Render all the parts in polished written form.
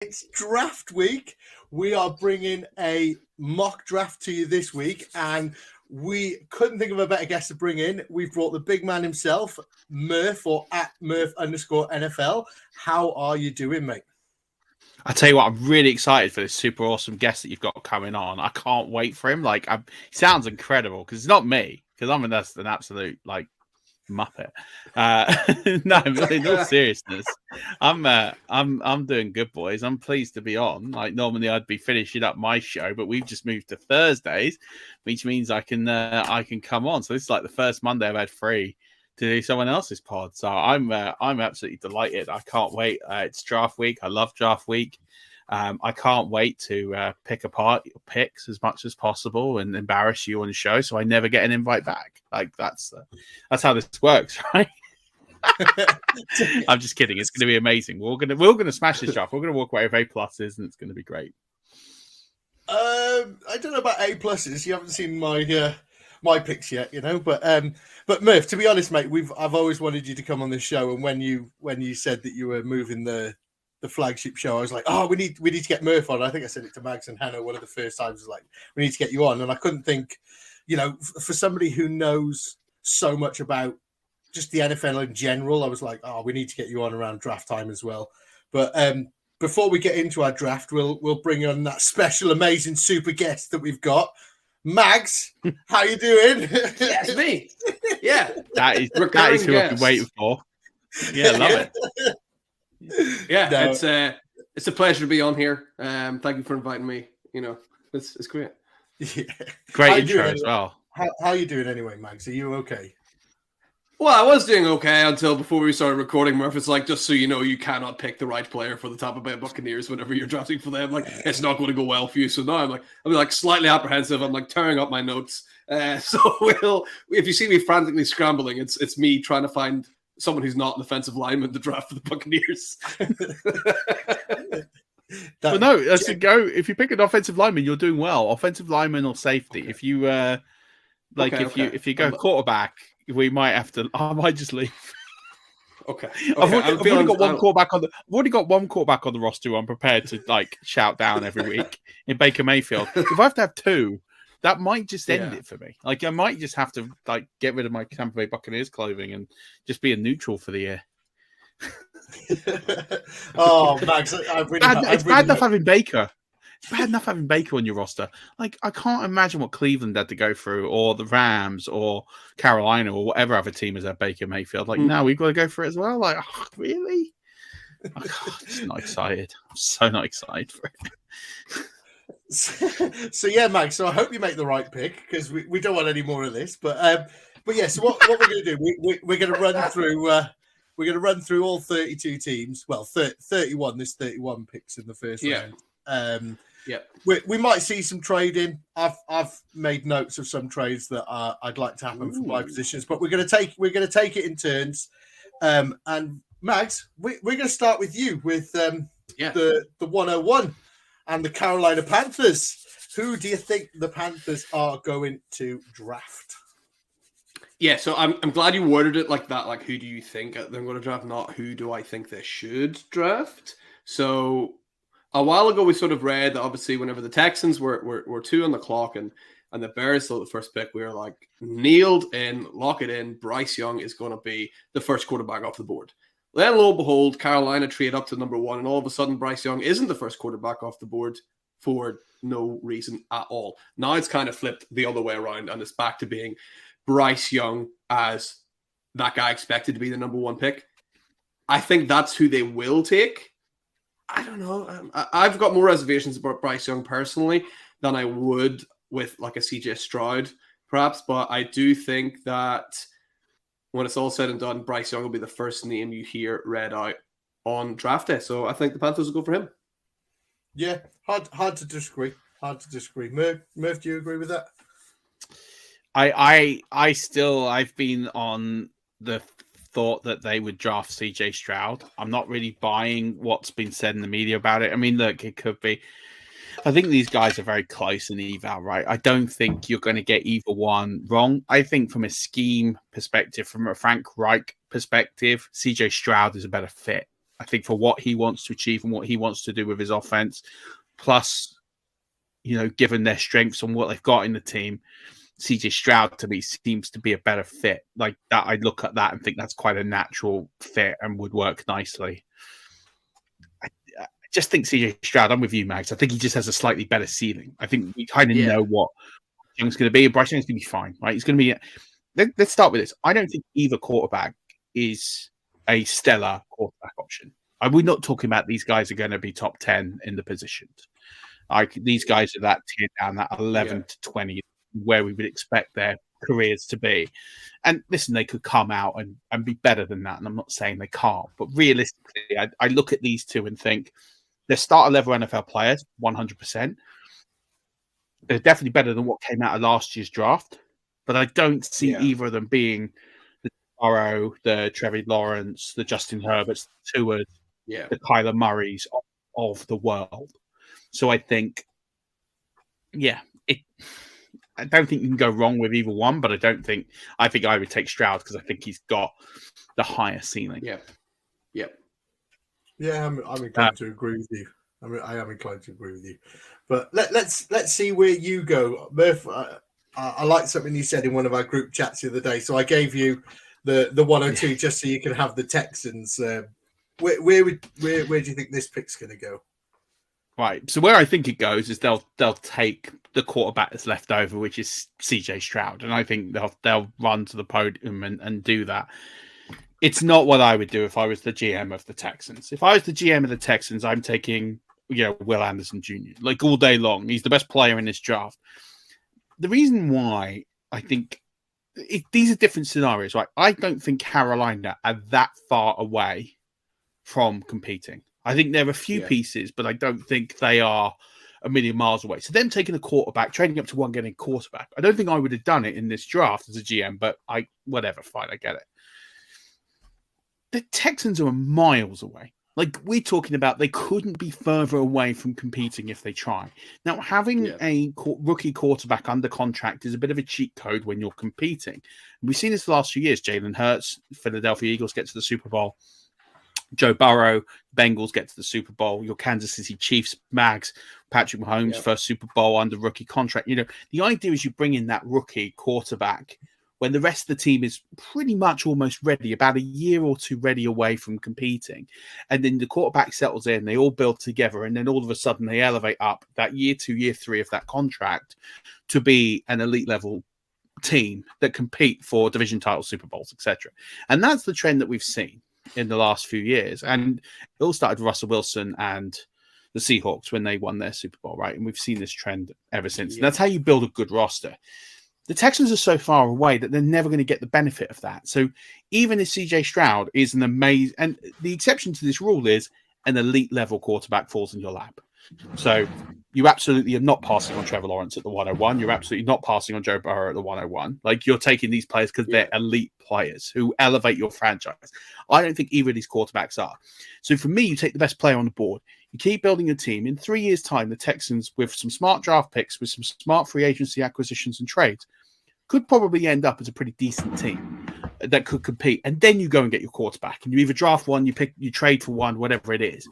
It's draft week. We are bringing a mock draft to you this week, and we couldn't think of a better guest to bring in. We've brought the big man himself, Murf, or at Murf_NFL. How are you doing, mate? I tell you what, I'm really excited for this super awesome guest that you've got coming on. I can't wait for him. He sounds incredible because it's not me, because I'm an absolute muppet. No, in all seriousness, I'm doing good, boys. I'm pleased to be on. Normally I'd be finishing up my show, but we've just moved to Thursdays, which means I can come on. So this is the first Monday I've had free to do someone else's pod. So I'm absolutely delighted. I can't wait. It's draft week. I love draft week. I can't wait to pick apart your picks as much as possible and embarrass you on the show, so I never get an invite back. That's how this works, right? I'm just kidding. It's going to be amazing. We're gonna smash this draft. We're gonna walk away with A+, and it's going to be great. I don't know about A+. You haven't seen my picks yet, but Murph, to be honest, mate, I've always wanted you to come on this show, and when you said that you were moving the flagship show, I was like, we need to get Murph on. I think I said it to Mags and Hannah one of the first times. I was like, we need to get you on, and I couldn't think, for somebody who knows so much about just the NFL in general, I was like, we need to get you on around draft time as well. But before we get into our draft, we'll bring on that special, amazing, super guest that we've got. Mags, how you doing? That's me. Yeah, that is who I've been waiting for. Yeah, love it. Yeah, no. It's a pleasure to be on here. Thank you for inviting me. It's great. Yeah. Great intro as well. How are you doing anyway, Mags? Are you okay? Well, I was doing okay until before we started recording. Murph, it's just so you know, you cannot pick the right player for the Tampa Bay Buccaneers whenever you're drafting for them. It's not going to go well for you. So now I'm slightly apprehensive. I'm tearing up my notes. So if you see me frantically scrambling, it's me trying to find someone who's not an offensive lineman to draft for the Buccaneers. Well, no, that's a go. If you pick an offensive lineman, you're doing well. Offensive lineman or safety. Okay. If you if you go quarterback, we might have to. I might just leave. Okay. I've already got one quarterback on the. I've already got one quarterback on the roster. I'm prepared to shout down every week in Baker Mayfield. If I have to have two, that might just end it for me. I might just have to get rid of my Tampa Bay Buccaneers clothing and just be a neutral for the year. Max, it's bad enough having Baker. It's bad enough having Baker on your roster. I can't imagine what Cleveland had to go through, or the Rams, or Carolina, or whatever other team is at Baker Mayfield. Now we've got to go for it as well. Really? I'm just not excited. I'm so not excited for it. So yeah, Max. So I hope you make the right pick, because we don't want any more of this. But yeah. So what we're going to do? We're going to run through. We're going to run through all 32 teams. Well, 31. There's 31 picks in the first round. We might see some trading. I've made notes of some trades that I'd like to happen for my positions, but we're going to take it in turns. And Mags, we're going to start with you with the 101 and the Carolina Panthers. Who do you think the Panthers are going to draft? Yeah, so I'm glad you worded it like that. Who do you think they're going to draft? Not who do I think they should draft. So a while ago, we sort of read that obviously whenever the Texans were 2 on the clock and the Bears sold the first pick, we were nailed in, lock it in. Bryce Young is going to be the first quarterback off the board. Then lo and behold, Carolina trade up to number 1, and all of a sudden Bryce Young isn't the first quarterback off the board for no reason at all. Now it's kind of flipped the other way around, and it's back to being Bryce Young as that guy expected to be the number 1 pick. I think that's who they will take. I don't know. I've got more reservations about Bryce Young personally than I would with a CJ Stroud, perhaps. But I do think that when it's all said and done, Bryce Young will be the first name you hear read out on draft day. So I think the Panthers will go for him. Yeah, hard to disagree. Murph, do you agree with that? I've been on the thought that they would draft CJ Stroud. I'm not really buying what's been said in the media about it. I mean, look, it could be. I think these guys are very close in eval, right? I don't think you're going to get either one wrong. I think from a scheme perspective, from a Frank Reich perspective, CJ Stroud is a better fit. I think for what he wants to achieve and what he wants to do with his offense, plus, given their strengths and what they've got in the team, CJ Stroud to me seems to be a better fit. Like that, I look at that and think that's quite a natural fit and would work nicely. I just think CJ Stroud, I'm with you, Max. I think he just has a slightly better ceiling. I think we kind of know what Young's going to be. Bryce Young's going to be fine, right? He's going to be. Let's start with this. I don't think either quarterback is a stellar quarterback option. We're not talking about these guys are going to be top 10 in the positions. These guys are that tier down, that 11 to 20, where we would expect their careers to be. And listen, they could come out and be better than that. And I'm not saying they can't, but realistically, I look at these two and think they're starter level NFL players, 100%. They're definitely better than what came out of last year's draft, but I don't see either of them being the Burrow, the Trevor Lawrence, the Justin Herberts, the Tuas, the Kyler Murrays of the world. So I think, I don't think you can go wrong with either one, but I think I would take Stroud because I think he's got the higher ceiling. Yeah, I'm inclined to agree with you. I am inclined to agree with you. But let's see where you go, Murf. I like something you said in one of our group chats the other day. So I gave you the 102 just so you can have the Texans. Where do you think this pick's going to go? Right. So where I think it goes is they'll take the quarterback that's left over, which is CJ Stroud, and I think they'll run to the podium and do that. It's not what I would do if I was the GM of the Texans. If I was the GM of the Texans, I'm taking Will Anderson Jr. like all day long. He's the best player in this draft. The reason why I think these are different scenarios, right? I don't think Carolina are that far away from competing. I think there are a few pieces, but I don't think they are a million miles away. So them taking a quarterback, trading up to one, getting a quarterback. I don't think I would have done it in this draft as a GM, but whatever, fine, I get it. The Texans are miles away. Like we're talking about, they couldn't be further away from competing if they try. Now, having a rookie quarterback under contract is a bit of a cheat code when you're competing. We've seen this the last few years. Jalen Hurts, Philadelphia Eagles get to the Super Bowl. Joe Burrow, Bengals get to the Super Bowl. Your Kansas City Chiefs, Mags, Patrick Mahomes, first Super Bowl under rookie contract. The idea is you bring in that rookie quarterback when the rest of the team is pretty much almost ready, about a year or two ready away from competing. And then the quarterback settles in, they all build together, and then all of a sudden they elevate up that year 2, year 3 of that contract to be an elite level team that compete for division titles, Super Bowls, etc. And that's the trend that we've seen in the last few years. And it all started with Russell Wilson and the Seahawks when they won their Super Bowl, right? And we've seen this trend ever since. And that's how you build a good roster. The Texans are so far away that they're never going to get the benefit of that. So even if CJ Stroud is an amazing, and the exception to this rule is an elite level quarterback falls in your lap. So you absolutely are not passing on Trevor Lawrence at the 101. You're absolutely not passing on Joe Burrow at the 101. Like you're taking these players because they're elite players who elevate your franchise. I don't think either of these quarterbacks are. So for me, you take the best player on the board. You keep building your team. In 3 years' time, the Texans, with some smart draft picks, with some smart free agency acquisitions and trades, could probably end up as a pretty decent team that could compete. And then you go and get your quarterback, and you either draft one, you trade for one, whatever it is.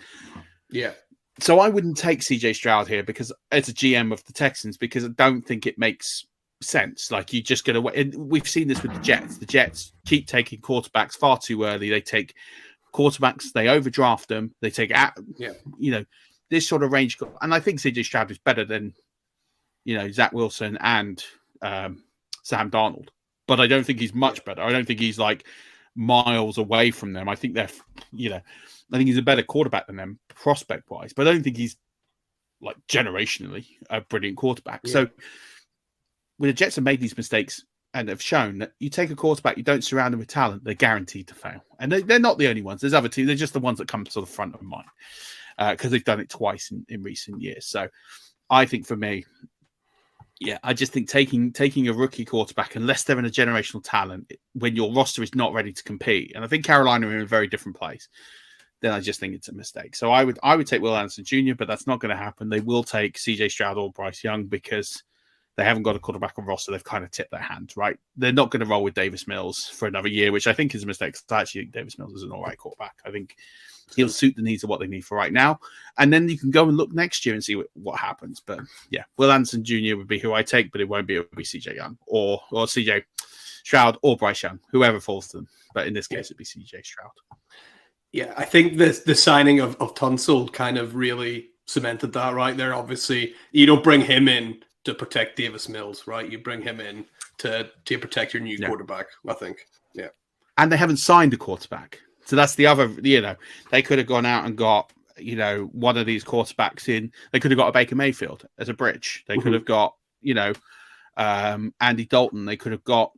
Yeah. So I wouldn't take CJ Stroud here because as a GM of the Texans, because I don't think it makes sense. Like you just going to, we've seen this with the Jets. The Jets keep taking quarterbacks far too early. They take quarterbacks, they overdraft them. They take this sort of range. And I think CJ Stroud is better than, Zach Wilson and Sam Darnold, but I don't think he's much better. I don't think he's like miles away from them. I think they're, I think he's a better quarterback than them prospect wise, but I don't think he's like generationally a brilliant quarterback. Yeah. So when the Jets have made these mistakes and have shown that you take a quarterback, you don't surround them with talent, they're guaranteed to fail. And they're not the only ones. There's other teams. They're just the ones that come to the front of mind because they've done it twice in recent years. So I think for me, I just think taking a rookie quarterback, unless they're in a generational talent, when your roster is not ready to compete, and I think Carolina are in a very different place, then I just think it's a mistake. So I would take Will Anderson Jr., but that's not going to happen. They will take CJ Stroud or Bryce Young because they haven't got a quarterback on roster. They've kind of tipped their hand, right? They're not going to roll with Davis Mills for another year, which I think is a mistake. Because I actually think Davis Mills is an all right quarterback. I think He'll suit the needs of what they need for right now. And then you can go and look next year and see what happens. But yeah, Will Anderson Jr. would be who I take, but it won't be. It would be CJ Young or CJ Stroud or Bryce Young, whoever falls to them. But in this case, it'd be CJ Stroud. Yeah, I think the signing of Tunsil kind of really cemented that right there. Obviously, you don't bring him in to protect Davis Mills, right? You bring him in to protect your new quarterback, I think. Yeah. And they haven't signed a quarterback. So that's the other, they could have gone out and got, one of these quarterbacks in. They could have got a Baker Mayfield as a bridge. They could have got, Andy Dalton. They could have got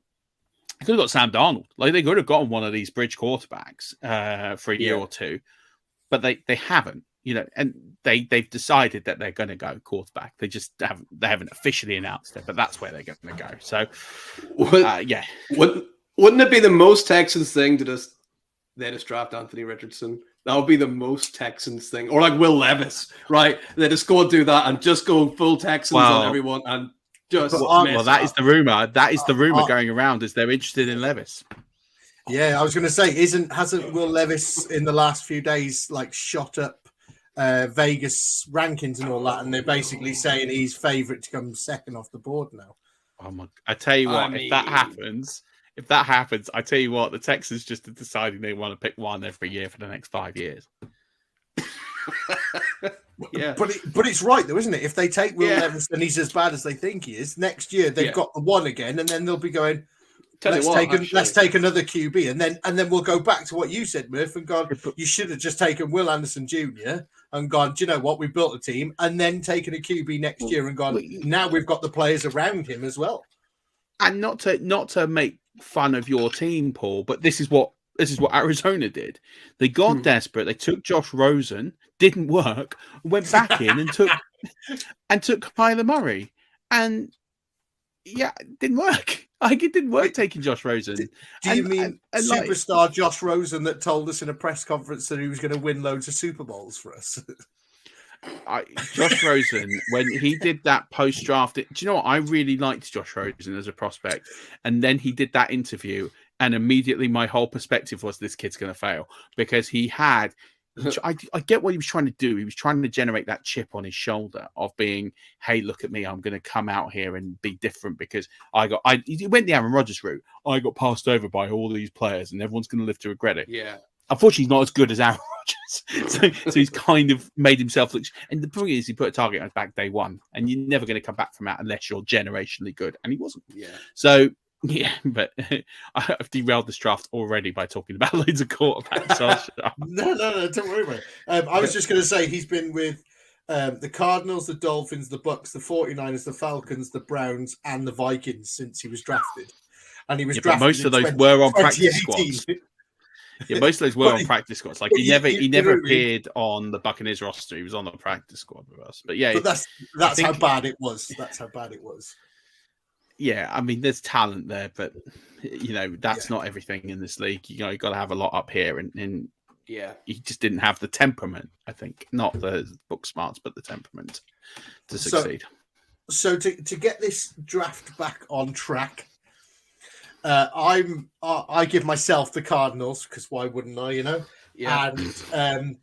Sam Darnold. Like they could have gotten one of these bridge quarterbacks for a year or two, but they haven't. And they've decided that they're going to go quarterback. They just haven't officially announced it, but that's where they're going to go. So, yeah. Wouldn't it be the most Texans thing to just draft Anthony Richardson? That would be the most Texans thing, or like Will Levis, right? They just go and do that and just go full Texans on everyone and just. That is the rumor. That is the rumor going around. Is they're interested in Levis? Yeah, I was going to say, hasn't Will Levis in the last few days shot up Vegas rankings and all that, and they're basically saying he's favourite to come second off the board now. Oh my! I tell you what, if that happens, I tell you what, the Texans just are deciding they want to pick one every year for the next 5 years. Yeah, but it's right though, isn't it? If they take Will Levis and he's as bad as they think he is, next year they've got the one again, and then they'll be going. Let's take another QB, and then we'll go back to what you said, Murf, and gone. You should have just taken Will Anderson Jr. and gone. Do you know what? We built a team, and then taken a QB next year and gone. Now we've got the players around him as well. And not to make fun of your team, Paul, but this is what Arizona did. They got desperate. They took Josh Rosen, didn't work, went back in and took Kyler Murray, and yeah, it didn't work. It didn't work taking Josh Rosen. Do you mean superstar Josh Rosen that told us in a press conference that he was going to win loads of Super Bowls for us? Josh Rosen, when he did that post-draft, do you know what? I really liked Josh Rosen as a prospect. And then he did that interview, and immediately my whole perspective was this kid's going to fail because he had... I get what he was trying to do. He was trying to generate that chip on his shoulder of being, hey, look at me. I'm going to come out here and be different because he went the Aaron Rodgers route. I got passed over by all these players and everyone's going to live to regret it. Yeah. Unfortunately, he's not as good as Aaron Rodgers. So he's kind of made himself look. And the point is, he put a target on his back day one, and you're never going to come back from that unless you're generationally good. And he wasn't. Yeah. So. Yeah, but I've derailed this draft already by talking about loads of quarterbacks. So No, don't worry about it. I was just going to say he's been with the Cardinals, the Dolphins, the Bucks, the 49ers, the Falcons, the Browns, and the Vikings since he was drafted. And he was drafted. Most of those were on practice squads. Yeah, most of those were on practice squads. Like he never appeared on the Buccaneers roster. He was on the practice squad with us. But yeah, that's how bad it was. That's how bad it was. Yeah, I mean, there's talent there, but that's not everything in this league. You got to have a lot up here, and he just didn't have the temperament. I think not the book smarts, but the temperament to succeed. So to get this draft back on track, I give myself the Cardinals because why wouldn't I? Yeah. And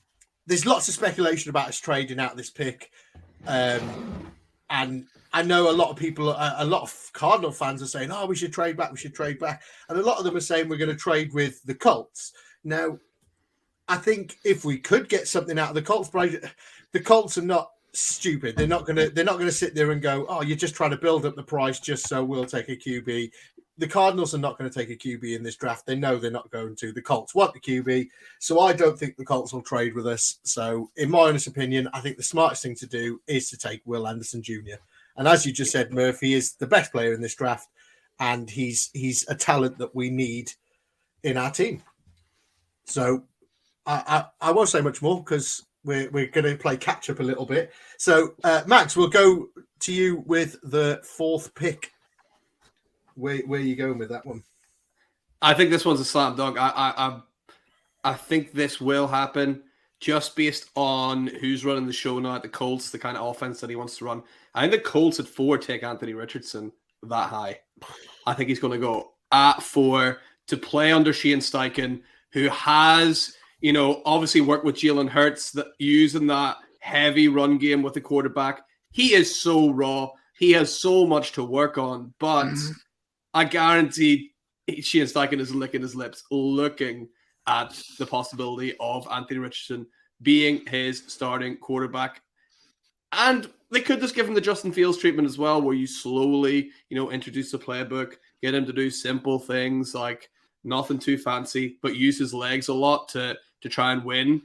there's lots of speculation about us trading out this pick, and I know a lot of Cardinal fans are saying, we should trade back. And a lot of them are saying we're going to trade with the Colts. Now, I think if we could get something out of the Colts, the Colts are not stupid. They're not going to sit there and go, you're just trying to build up the price just so we'll take a QB. The Cardinals are not going to take a QB in this draft. They know they're not going to. The Colts want the QB. So I don't think the Colts will trade with us. So in my honest opinion, I think the smartest thing to do is to take Will Anderson Jr. And as you just said, Murf, he is the best player in this draft, and he's a talent that we need in our team. So I won't say much more because we're going to play catch up a little bit. So Max, we'll go to you with the fourth pick. Where are you going with that one? I think this one's a slam dunk. I think this will happen. Just based on who's running the show now at the Colts, the kind of offense that he wants to run. I think the Colts at 4 take Anthony Richardson that high. I think he's going to go at 4 to play under Shane Steichen, who has, obviously work with Jalen Hurts, that using that heavy run game with the quarterback. He is so raw. He has so much to work on, but I guarantee Shane Steichen is licking his lips, looking at the possibility of Anthony Richardson being his starting quarterback. And they could just give him the Justin Fields treatment as well, where you slowly, introduce the playbook, get him to do simple things like nothing too fancy, but use his legs a lot to try and win.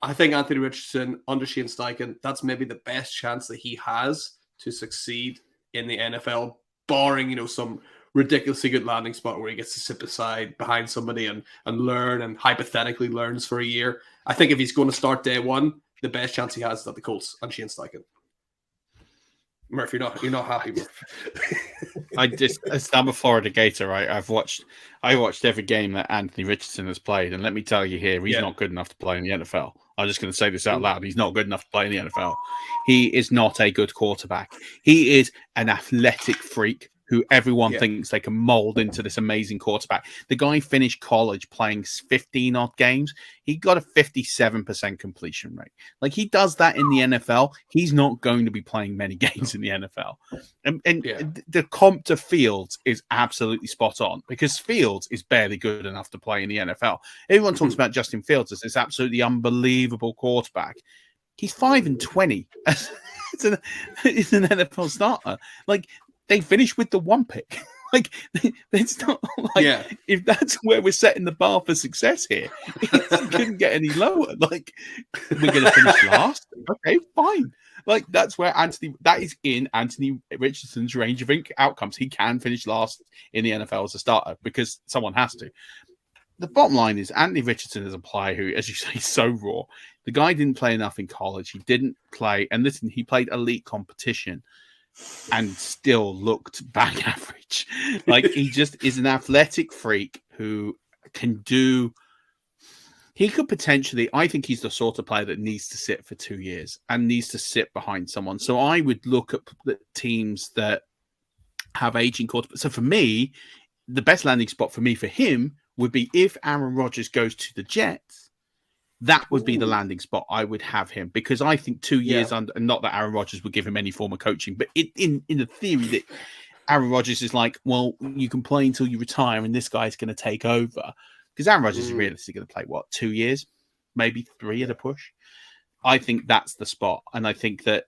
I think Anthony Richardson under Shane Steichen, that's maybe the best chance that he has to succeed in the NFL, barring, some ridiculously good landing spot where he gets to sit beside behind somebody and learn and hypothetically learns for a year. I think if he's going to start day one, the best chance he has is at the Colts and Shane Steichen. Murf, you're not happy, Murf. I'm a Florida Gator, right? I watched every game that Anthony Richardson has played, and let me tell you here, he's not good enough to play in the NFL. I'm just going to say this out loud. He's not good enough to play in the NFL. He is not a good quarterback. He is an athletic freak who everyone thinks they can mold into this amazing quarterback. The guy finished college playing 15 odd games. He got a 57% completion rate. Like, he does that in the NFL. He's not going to be playing many games in the NFL. And the comp to Fields is absolutely spot on, because Fields is barely good enough to play in the NFL. Everyone talks about Justin Fields as this absolutely unbelievable quarterback. He's 5-20. He's an NFL starter. Like, they finished with the one pick. Like, it's not like if that's where we're setting the bar for success here, it couldn't get any lower. Like, we're going to finish last. Okay, fine. Like, that is in Anthony Richardson's range of outcomes. He can finish last in the NFL as a starter because someone has to. The bottom line is Anthony Richardson is a player who, as you say, is so raw. The guy didn't play enough in college. He didn't play, and listen, he played elite competition and still looked back average. Like, he just is an athletic freak who can do. He could potentially, I think he's the sort of player that needs to sit for 2 years and needs to sit behind someone. So I would look at the teams that have aging quarterbacks. So for me, the best landing spot for him would be if Aaron Rodgers goes to the Jets. That would be the landing spot I would have him, because I think 2 years under, and not that Aaron Rodgers would give him any form of coaching, but in the theory that Aaron Rodgers is like, well, you can play until you retire and this guy's going to take over. Because Aaron Rodgers is realistically going to play, 2 years, maybe 3 at a push. I think that's the spot. And I think that,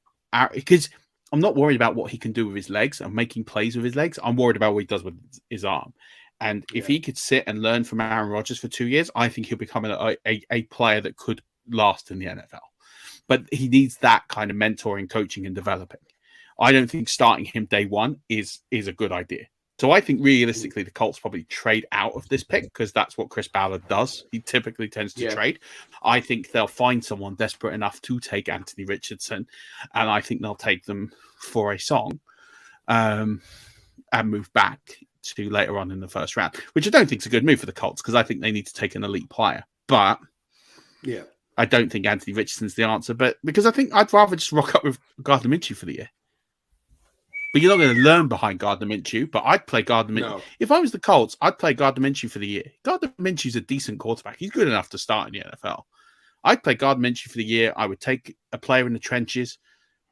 because I'm not worried about what he can do with his legs and making plays with his legs. I'm worried about what he does with his arm. And if he could sit and learn from Aaron Rodgers for 2 years, I think he'll become a player that could last in the NFL. But he needs that kind of mentoring, coaching, and developing. I don't think starting him day one is a good idea. So I think realistically, the Colts probably trade out of this pick because that's what Chris Ballard does. He typically tends to trade. I think they'll find someone desperate enough to take Anthony Richardson, and I think they'll take them for a song and move back to later on in the first round, which I don't think is a good move for the Colts because I think they need to take an elite player. But I don't think Anthony Richardson's the answer. But because I think I'd rather just rock up with Gardner Minshew for the year. But you're not going to learn behind Gardner Minshew. But I'd play Gardner Minshew. No. If I was the Colts, I'd play Gardner Minshew for the year. Gardner Minshew's a decent quarterback. He's good enough to start in the NFL. I'd play Gardner Minshew for the year. I would take a player in the trenches,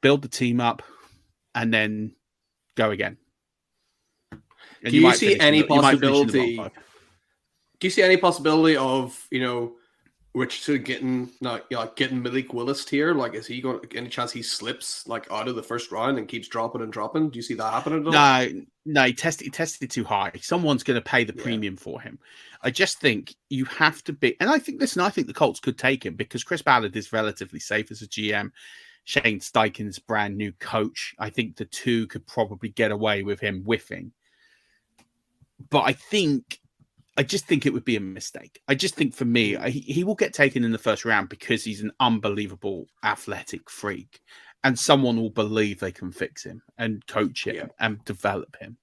build the team up, and then go again. And do you see any possibility? Do you see any possibility of Richardson getting Malik Willis here? Like, is he going? Any chance he slips out of the first round and keeps dropping and dropping? Do you see that happening at all? No, he tested too high. Someone's going to pay the premium for him. I just think you have to be, and I think the Colts could take him because Chris Ballard is relatively safe as a GM. Shane Steichen's brand new coach. I think the two could probably get away with him whiffing. But I just think it would be a mistake. I just think for me, he will get taken in the first round because he's an unbelievable athletic freak. And someone will believe they can fix him and coach him and develop him.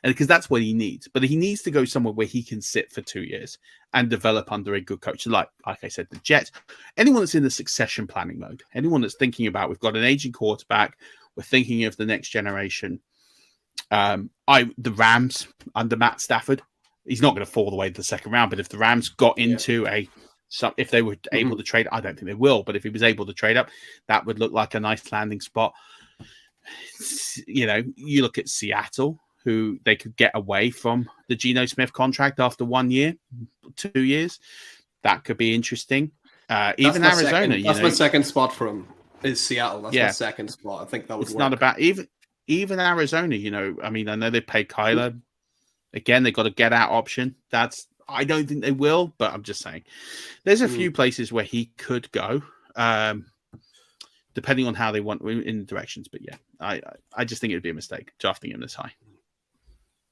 And because that's what he needs. But he needs to go somewhere where he can sit for 2 years and develop under a good coach. Like I said, the Jets, anyone that's in the succession planning mode, anyone that's thinking about, we've got an aging quarterback, we're thinking of the next generation. The Rams under Matt Stafford, he's not going to fall the way to the second round, but if the Rams got into a if they were able to trade, I don't think they will, but if he was able to trade up, that would look like a nice landing spot. You know, you look at Seattle, who they could get away from the Geno Smith contract after 1 year, 2 years. That could be interesting. Even Arizona, that's my second spot for him is Seattle. That's my second spot. I think that would work. Not about even Arizona. You know, I mean, I know they paid Kyler. Again, they got a get out option. I don't think they will, but I'm just saying. There's a few places where he could go, depending on how they want in the directions. But yeah, I just think it would be a mistake drafting him this high.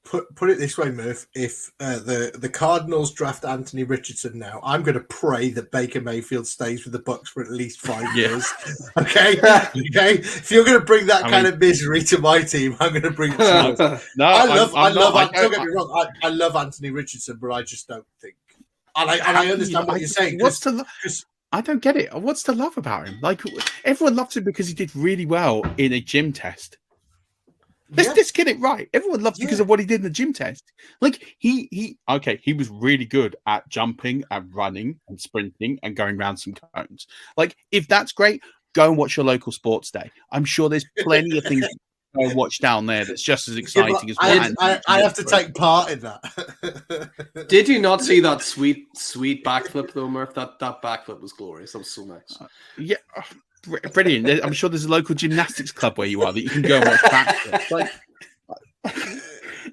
Put it this way, Murf. If the Cardinals draft Anthony Richardson now, I'm going to pray that Baker Mayfield stays with the Bucs for at least 5 years. Okay. If you're going to bring that kind of misery to my team, I'm going to bring it to yours. No, don't get me wrong. I love Anthony Richardson, but I just don't think. And I understand what you're saying. I don't get it. What's to love about him? Like, everyone loves him because he did really well in a gym test. Let's get it right. Everyone loves because of what he did in the gym test. Like he was really good at jumping and running and sprinting and going around some cones. Like, if that's great, go and watch your local sports day. I'm sure there's plenty of things to go and watch down there that's just as exciting as what I have to take part in that. Did you not see that sweet backflip though, Murf? That backflip was glorious. That was so nice. Yeah. Brilliant. I'm sure there's a local gymnastics club where you are that you can go and watch practice.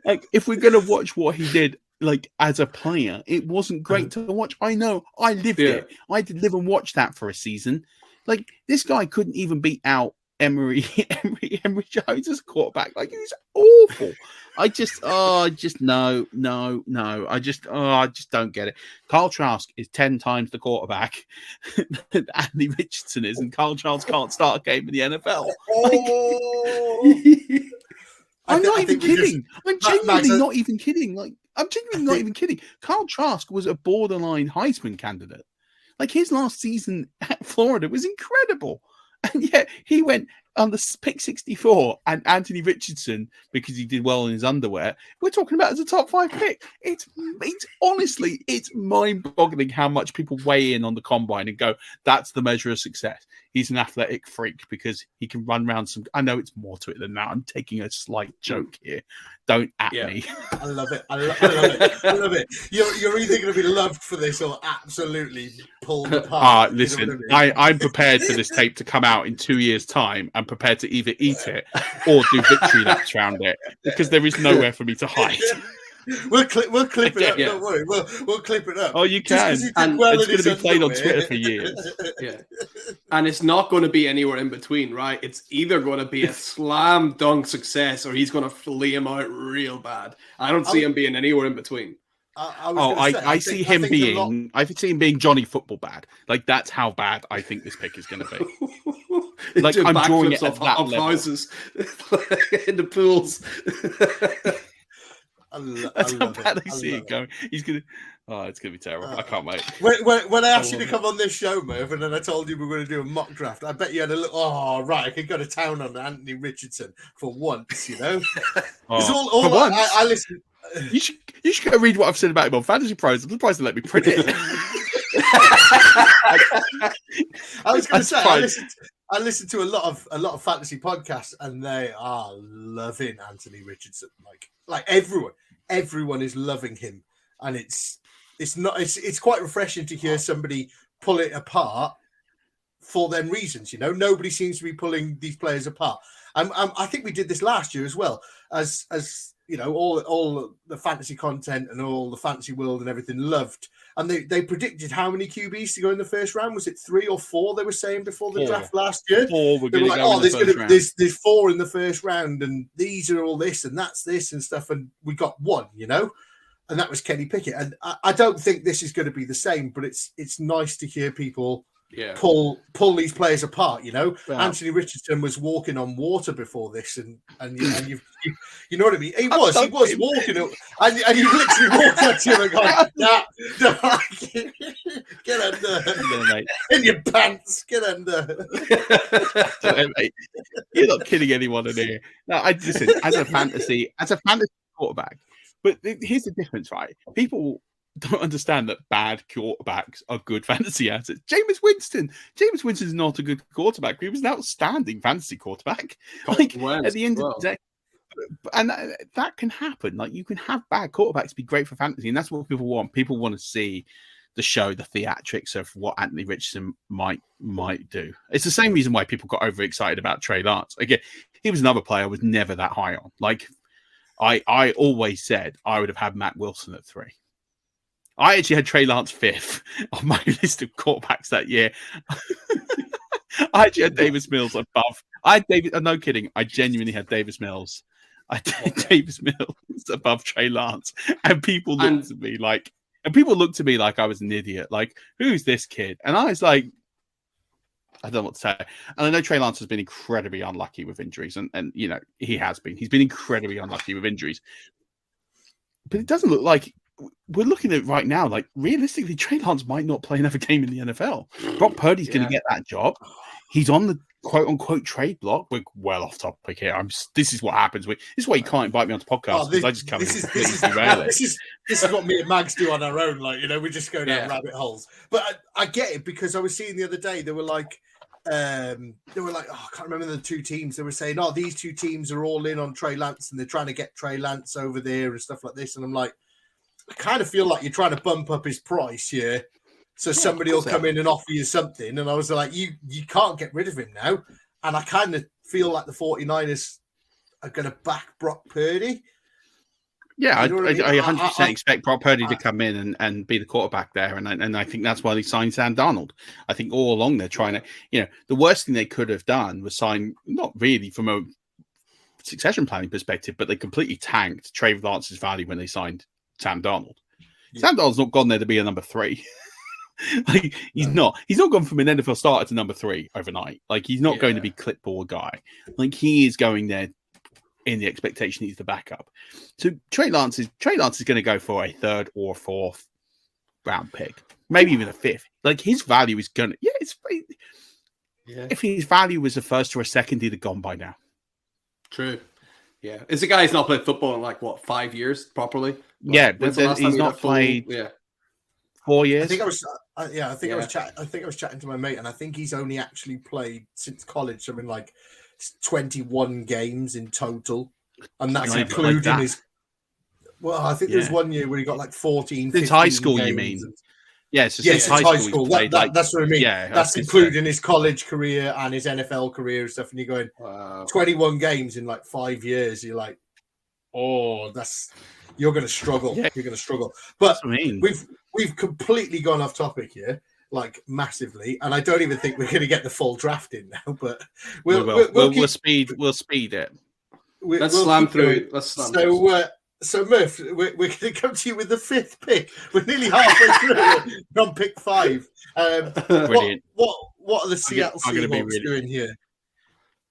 Like, if we're going to watch what he did, like, as a player, it wasn't great to watch. I know. I lived it. I did live and watch that for a season. Like, this guy couldn't even beat out Emory Jones as a quarterback. Like, he was awful. I just no. I just don't get it. Kyle Trask is 10 times the quarterback that Andy Richardson is, and Kyle Trask can't start a game in the NFL. I'm not even kidding. I'm genuinely not even kidding. Like, I'm genuinely not even kidding. Kyle Trask was a borderline Heisman candidate. Like, his last season at Florida was incredible. And yet he went on the pick 64 and Anthony Richardson, because he did well in his underwear, we're talking about as a top 5 pick. It's honestly, it's mind-boggling how much people weigh in on the combine and go, that's the measure of success. He's an athletic freak because he can run around some. I know it's more to it than that. I'm taking a slight joke here. Don't at me. I love it. I love it. You're either going to be loved for this or absolutely pulled apart. Listen, I'm prepared for this tape to come out in 2 years' time and prepared to either eat it or do victory laps around it, because there is nowhere for me to hide. We'll clip it up. Don't worry. We'll clip it up. Oh, you can. And it's going to be played on Twitter for years. Yeah, and it's not going to be anywhere in between, right? It's either going to be a slam dunk success or he's going to flea him out real bad. I don't see him being anywhere in between. I see him being Johnny Football bad. Like, that's how bad I think this pick is going to be. Like, I'm drawing it at that level. Houses in the pools. That's how bad I see it going. He's gonna. Oh, it's gonna be terrible. I can't wait. When I asked you to come on this show, Murf, and then I told you we were going to do a mock draft, I bet you had a little. Oh, right, I could go to town on Anthony Richardson for once. You know, for once. I listen. You should go read what I've said about him on Fantasy Pros. I'm surprised they let me print it. I was going to say I listened to a lot of fantasy podcasts, and they are loving Anthony Richardson. Like everyone is loving him, and it's quite refreshing to hear somebody pull it apart for them reasons. You know, nobody seems to be pulling these players apart. I think we did this last year as well, as you know, all the fantasy content and all the fantasy world and everything loved. And they predicted how many QBs to go in the first round. Was it 3 or 4? They were saying before the draft last year. 4 were going to go in the first round. There's 4 in the first round, and these are all this and that's this and stuff. And we got 1, you know, and that was Kenny Pickett. And I don't think this is going to be the same, but it's nice to hear people pull these players apart. You know, Anthony Richardson was walking on water before this, and you know what I mean. He was walking up, and you literally walked up to him and gone, nah, get under in your pants, get under. You're not kidding anyone in here. No, listen, as a fantasy quarterback. But here's the difference, right? People don't understand that bad quarterbacks are good fantasy assets. Jameis Winston's not a good quarterback. He was an outstanding fantasy quarterback. Like at the end of the day, and that can happen. Like you can have bad quarterbacks be great for fantasy, and that's what people want. People want to see the show, the theatrics of what Anthony Richardson might do. It's the same reason why people got overexcited about Trey Lance. Again, he was another player I was never that high on. Like I always said I would have had Matt Wilson at 3. I actually had Trey Lance 5th on my list of quarterbacks that year. I actually had Davis Mills above. I had David. No kidding. I genuinely had Davis Mills. I did Davis Mills above Trey Lance, and people looked at me like I was an idiot. Like, who's this kid? And I was like, I don't know what to say. And I know Trey Lance has been incredibly unlucky with injuries, and you know he has been. He's been incredibly unlucky with injuries, but it doesn't look like. We're looking at it right now, like realistically, Trey Lance might not play another game in the NFL. Brock Purdy's going to get that job. He's on the quote unquote trade block. We're well off topic here. This is what happens. This is why you can't invite me onto podcasts because I just come in and completely derail it. This is what me and Mags do on our own. Like, you know, we just go down rabbit holes. But I get it because I was seeing the other day, they were like, I can't remember the two teams. They were saying, oh, these two teams are all in on Trey Lance and they're trying to get Trey Lance over there and stuff like this. And I'm like, I kind of feel like you're trying to bump up his price here, so somebody will come in and offer you something. And I was like, you can't get rid of him now. And I kind of feel like the 49ers are going to back Brock Purdy. Yeah, you know I I mean? 100% expect Brock Purdy to come in and be the quarterback there. And I think that's why they signed Sam Darnold. I think all along they're trying to, you know, the worst thing they could have done was sign, not really from a succession planning perspective, but they completely tanked Trey Lance's value when they signed Sam Darnold. Yeah. Sam Darnold's not gone there to be a number 3. Like he's not gone from an NFL starter to number 3 overnight. Like he's not going to be clipboard guy. Like he is going there in the expectation he's the backup. So Trey Lance is going to go for a 3rd or 4th round pick, maybe even a 5th. Like his value is going to if his value was a 1st or a 2nd, he'd have gone by now. True. Yeah, it's a guy who's not played football in like 5 years properly. Like, he's not played 4 years. I think I was chatting to my mate, and I think he's only actually played since college something like 21 games in total, and that's including his. Well, I think there's 1 year where he got like 14. Since high school, you mean? Yes, since high school. That's what I mean. Yeah, that's including his college career and his NFL career and stuff. And you're going 21 games in like 5 years. You're like, oh, you're going to struggle. Yeah. You're going to struggle. But we've completely gone off topic here, like massively. And I don't even think we're going to get the full draft in now. But we'll speed it. Let's slam through. So, Murf, we're going to come to you with the 5th pick. We're nearly halfway through on pick 5. Brilliant. What are the Seattle Seahawks doing here?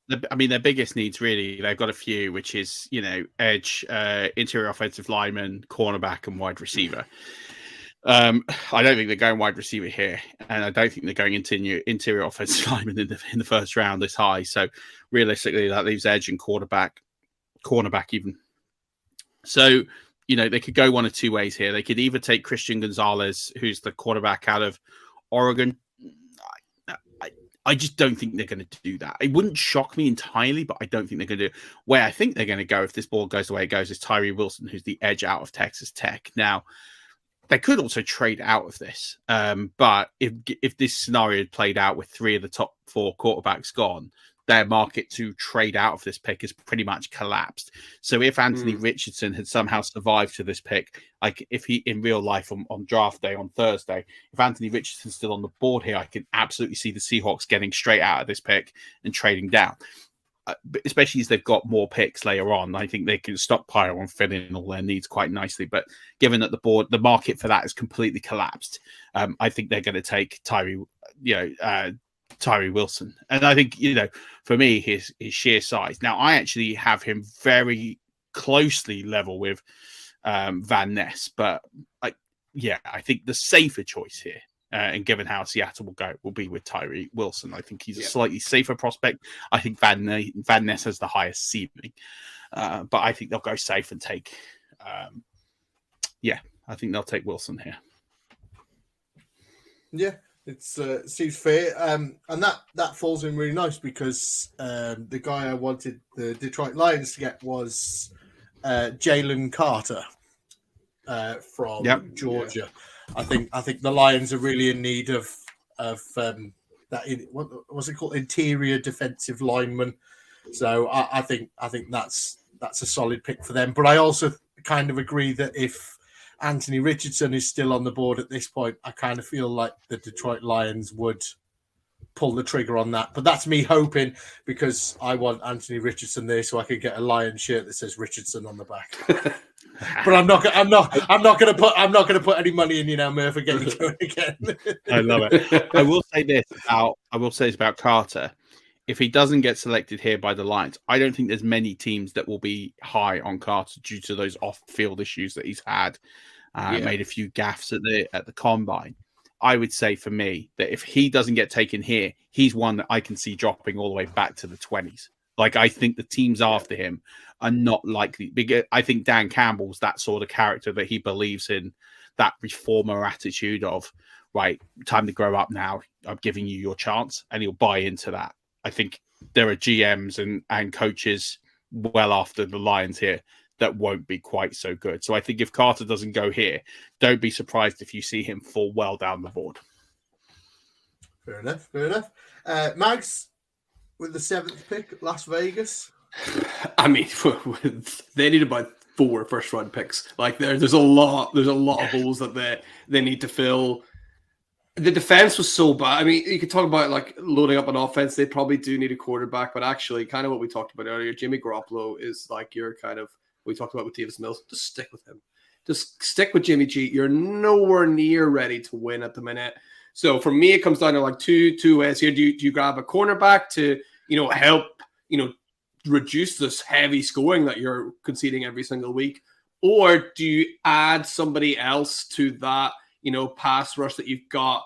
Their biggest needs, really, they've got a few, which is, you know, edge, interior offensive lineman, cornerback, and wide receiver. I don't think they're going wide receiver here, and I don't think they're going interior offensive lineman in the first round this high. So, realistically, that leaves edge and cornerback even. So, you know, they could go one of two ways here. They could either take Christian Gonzalez, who's the quarterback out of Oregon. I just don't think they're going to do that. It wouldn't shock me entirely, but I don't think they're going to do it. Where I think they're going to go, if this ball goes the way it goes, is Tyree Wilson, who's the edge out of Texas Tech. Now, they could also trade out of this. But if this scenario had played out with 3 of the top 4 quarterbacks gone, their market to trade out of this pick has pretty much collapsed. So if Anthony Richardson had somehow survived to this pick, like if he in real life on draft day on Thursday, if Anthony Richardson's still on the board here, I can absolutely see the Seahawks getting straight out of this pick and trading down. Especially as they've got more picks later on, I think they can stockpile and fill in all their needs quite nicely. But given that the market for that has completely collapsed, I think they're going to take Tyree Wilson. And I think, you know, for me, his sheer size. Now, I actually have him very closely level with Van Ness, but I think the safer choice here, and given how Seattle will be with Tyree Wilson. I think he's a slightly safer prospect. I think Van Ness has the highest ceiling, but I think they'll go safe and take, I think they'll take Wilson here. Yeah, it's seems fair, and that falls in really nice because the guy I wanted the Detroit Lions to get was Jalen Carter from Georgia. Yeah. I think the Lions are really in need of that. What was it called? Interior defensive lineman. So I think that's a solid pick for them. But I also kind of agree that if Anthony Richardson is still on the board at this point, I kind of feel like the Detroit Lions would pull the trigger on that. But that's me hoping, because I want Anthony Richardson there so I could get a Lions shirt that says Richardson on the back. But I'm not going to put any money in, Murf, again. I love it. I will say this about Carter. If he doesn't get selected here by the Lions, I don't think there's many teams that will be high on Carter due to those off-field issues that he's had. Made a few gaffes at the combine. I would say for me that if he doesn't get taken here, he's one that I can see dropping all the way back to the 20s. Like, I think the teams after him are not likely. Because I think Dan Campbell's that sort of character that he believes in, that reformer attitude of, right, time to grow up now. I'm giving you your chance, and he'll buy into that. I think there are GMs and coaches well after the Lions here that won't be quite so good. So I think if Carter doesn't go here, don't be surprised if you see him fall well down the board. Fair enough. Mags, with the 7th pick, Las Vegas. I mean, they need about 4 first-round picks. Like there's a lot of holes that they need to fill. The defense was so bad. I mean, you could talk about like loading up an offense. They probably do need a quarterback, but actually, kind of what we talked about earlier, Jimmy Garoppolo is like your kind of, we talked about with Davis Mills. Just stick with him. Just stick with Jimmy G. You're nowhere near ready to win at the minute. So for me, it comes down to like two ways here. Do you grab a cornerback to help reduce this heavy scoring that you're conceding every single week, or do you add somebody else to that pass rush that you've got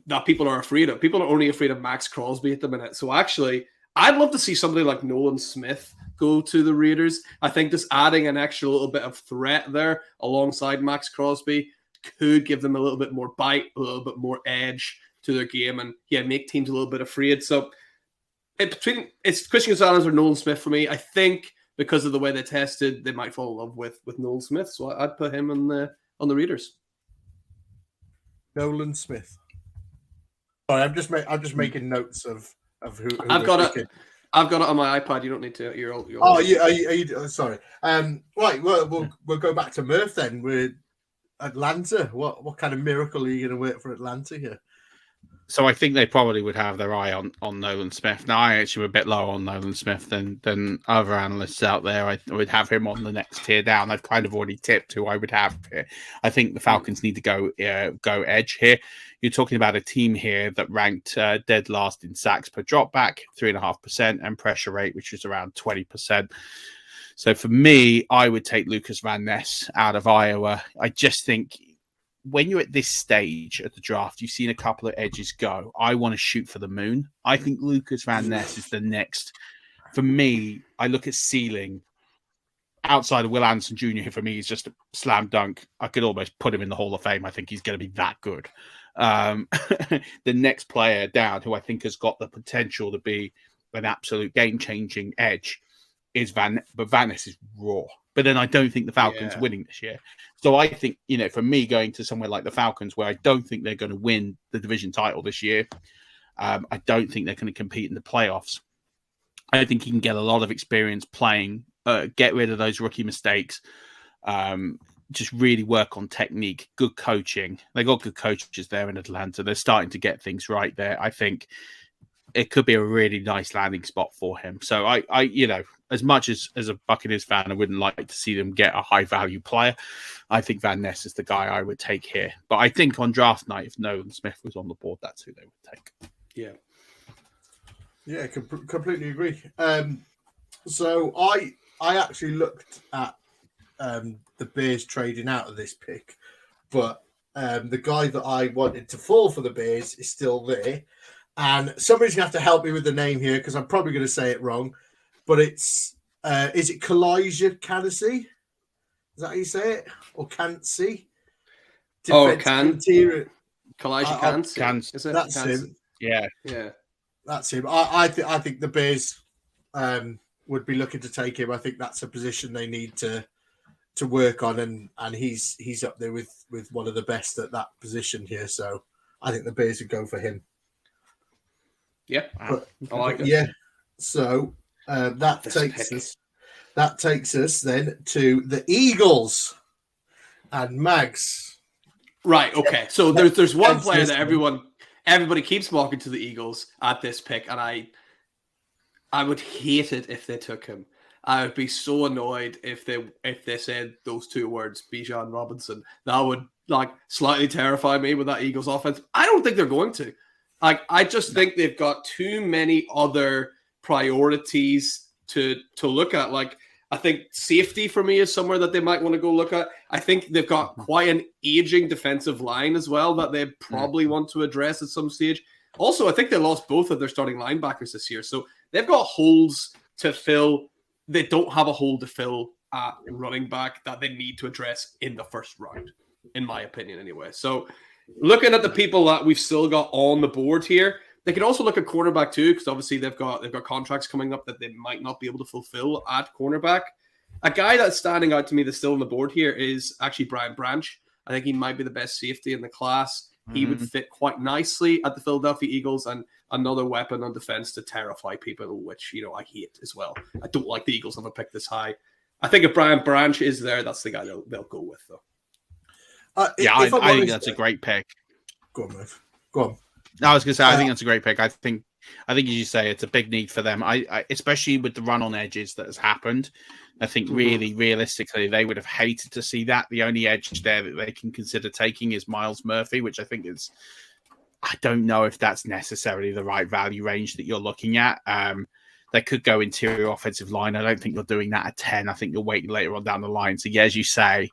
that people are afraid of? People are only afraid of Max Crosby at the minute. So actually, I'd love to see somebody like Nolan Smith go to the Raiders. I think just adding an extra little bit of threat there alongside Max Crosby could give them a little bit more bite, a little bit more edge to their game, and make teams a little bit afraid. So it's Christian Gonzalez or Nolan Smith for me. I think because of the way they tested, they might fall in love with Nolan Smith. So I'd put him on the Raiders. Nolan Smith. Sorry, I'm just making notes of who I've got it. I've got it on my iPad. You don't need to. You're oh, are you? Sorry. Right. Well, we'll go back to Murf then. With Atlanta. What kind of miracle are you going to work for Atlanta here? So I think they probably would have their eye on Nolan Smith. Now, I actually am a bit lower on Nolan Smith than other analysts out there. I would have him on the next tier down. I've kind of already tipped who I would have here. I think the Falcons need to go edge here. You're talking about a team here that ranked dead last in sacks per dropback, 3.5%, and pressure rate, which is around 20%. So for me, I would take Lucas Van Ness out of Iowa. I just think when you're at this stage of the draft, you've seen a couple of edges go. I want to shoot for the moon. I think Lucas Van Ness is the next. For me, I look at ceiling outside of Will Anderson Jr., who for me is just a slam dunk. I could almost put him in the Hall of Fame. I think he's going to be that good. The next player down, who I think has got the potential to be an absolute game-changing edge, is Van Ness is raw. But then I don't think the Falcons are winning this year. So I think, for me, going to somewhere like the Falcons, where I don't think they're going to win the division title this year, I don't think they're going to compete in the playoffs. I think you can get a lot of experience playing, get rid of those rookie mistakes, just really work on technique, good coaching. They got good coaches there in Atlanta. They're starting to get things right there. I think it could be a really nice landing spot for him. So I as much as a Buccaneers fan, I wouldn't like to see them get a high value player. I think Van Ness is the guy I would take here. But I think on draft night, if Nolan Smith was on the board, that's who they would take. Yeah, completely agree. So I actually looked at the Bears trading out of this pick, but the guy that I wanted to fall for the Bears is still there. And somebody's going to have to help me with the name here because I'm probably going to say it wrong. But it's, is it Kalijah Cansey? Is that how you say it? Or Cansey? Can interior. Kalijah Kans? Kans. Is it? That's Kans? him. Yeah. That's him. I think the Bears would be looking to take him. I think that's a position they need to work on, and he's up there with one of the best at that position here. So I think the Bears would go for him. Yeah, but, I like it. Yeah. So that takes us then to the Eagles and Mags. Right. Okay. So there's one player that everybody keeps mocking to the Eagles at this pick, and I would hate it if they took him. I would be so annoyed if they said those two words, Bijan Robinson. That would slightly terrify me with that Eagles offense. I don't think they're going to. I just think they've got too many other priorities to look at. I think safety for me is somewhere that they might want to go look at. I think they've got quite an aging defensive line as well that they probably want to address at some stage. Also, I think they lost both of their starting linebackers this year. So they've got holes to fill. They don't have a hole to fill at running back that they need to address in the first round, in my opinion anyway. So looking at the people that we've still got on the board here, they could also look at cornerback too, because obviously they've got contracts coming up that they might not be able to fulfill at cornerback. A guy that's standing out to me that's still on the board here is actually Brian Branch. I think he might be the best safety in the class. He would fit quite nicely at the Philadelphia Eagles, and another weapon on defense to terrify people, which, I hate as well. I don't like the Eagles have a pick this high. I think if Brian Branch is there, that's the guy they'll go with, though. I think that's a great pick. Go on, Murf. Go on. No, I was going to say, I think that's a great pick. I think as you say, it's a big need for them. I especially with the run on edges that has happened. I think really, realistically, they would have hated to see that. The only edge there that they can consider taking is Myles Murphy, which I think is, I don't know if that's necessarily the right value range that you're looking at. They could go interior offensive line. I don't think you're doing that at 10. I think you're waiting later on down the line. So, yeah, as you say,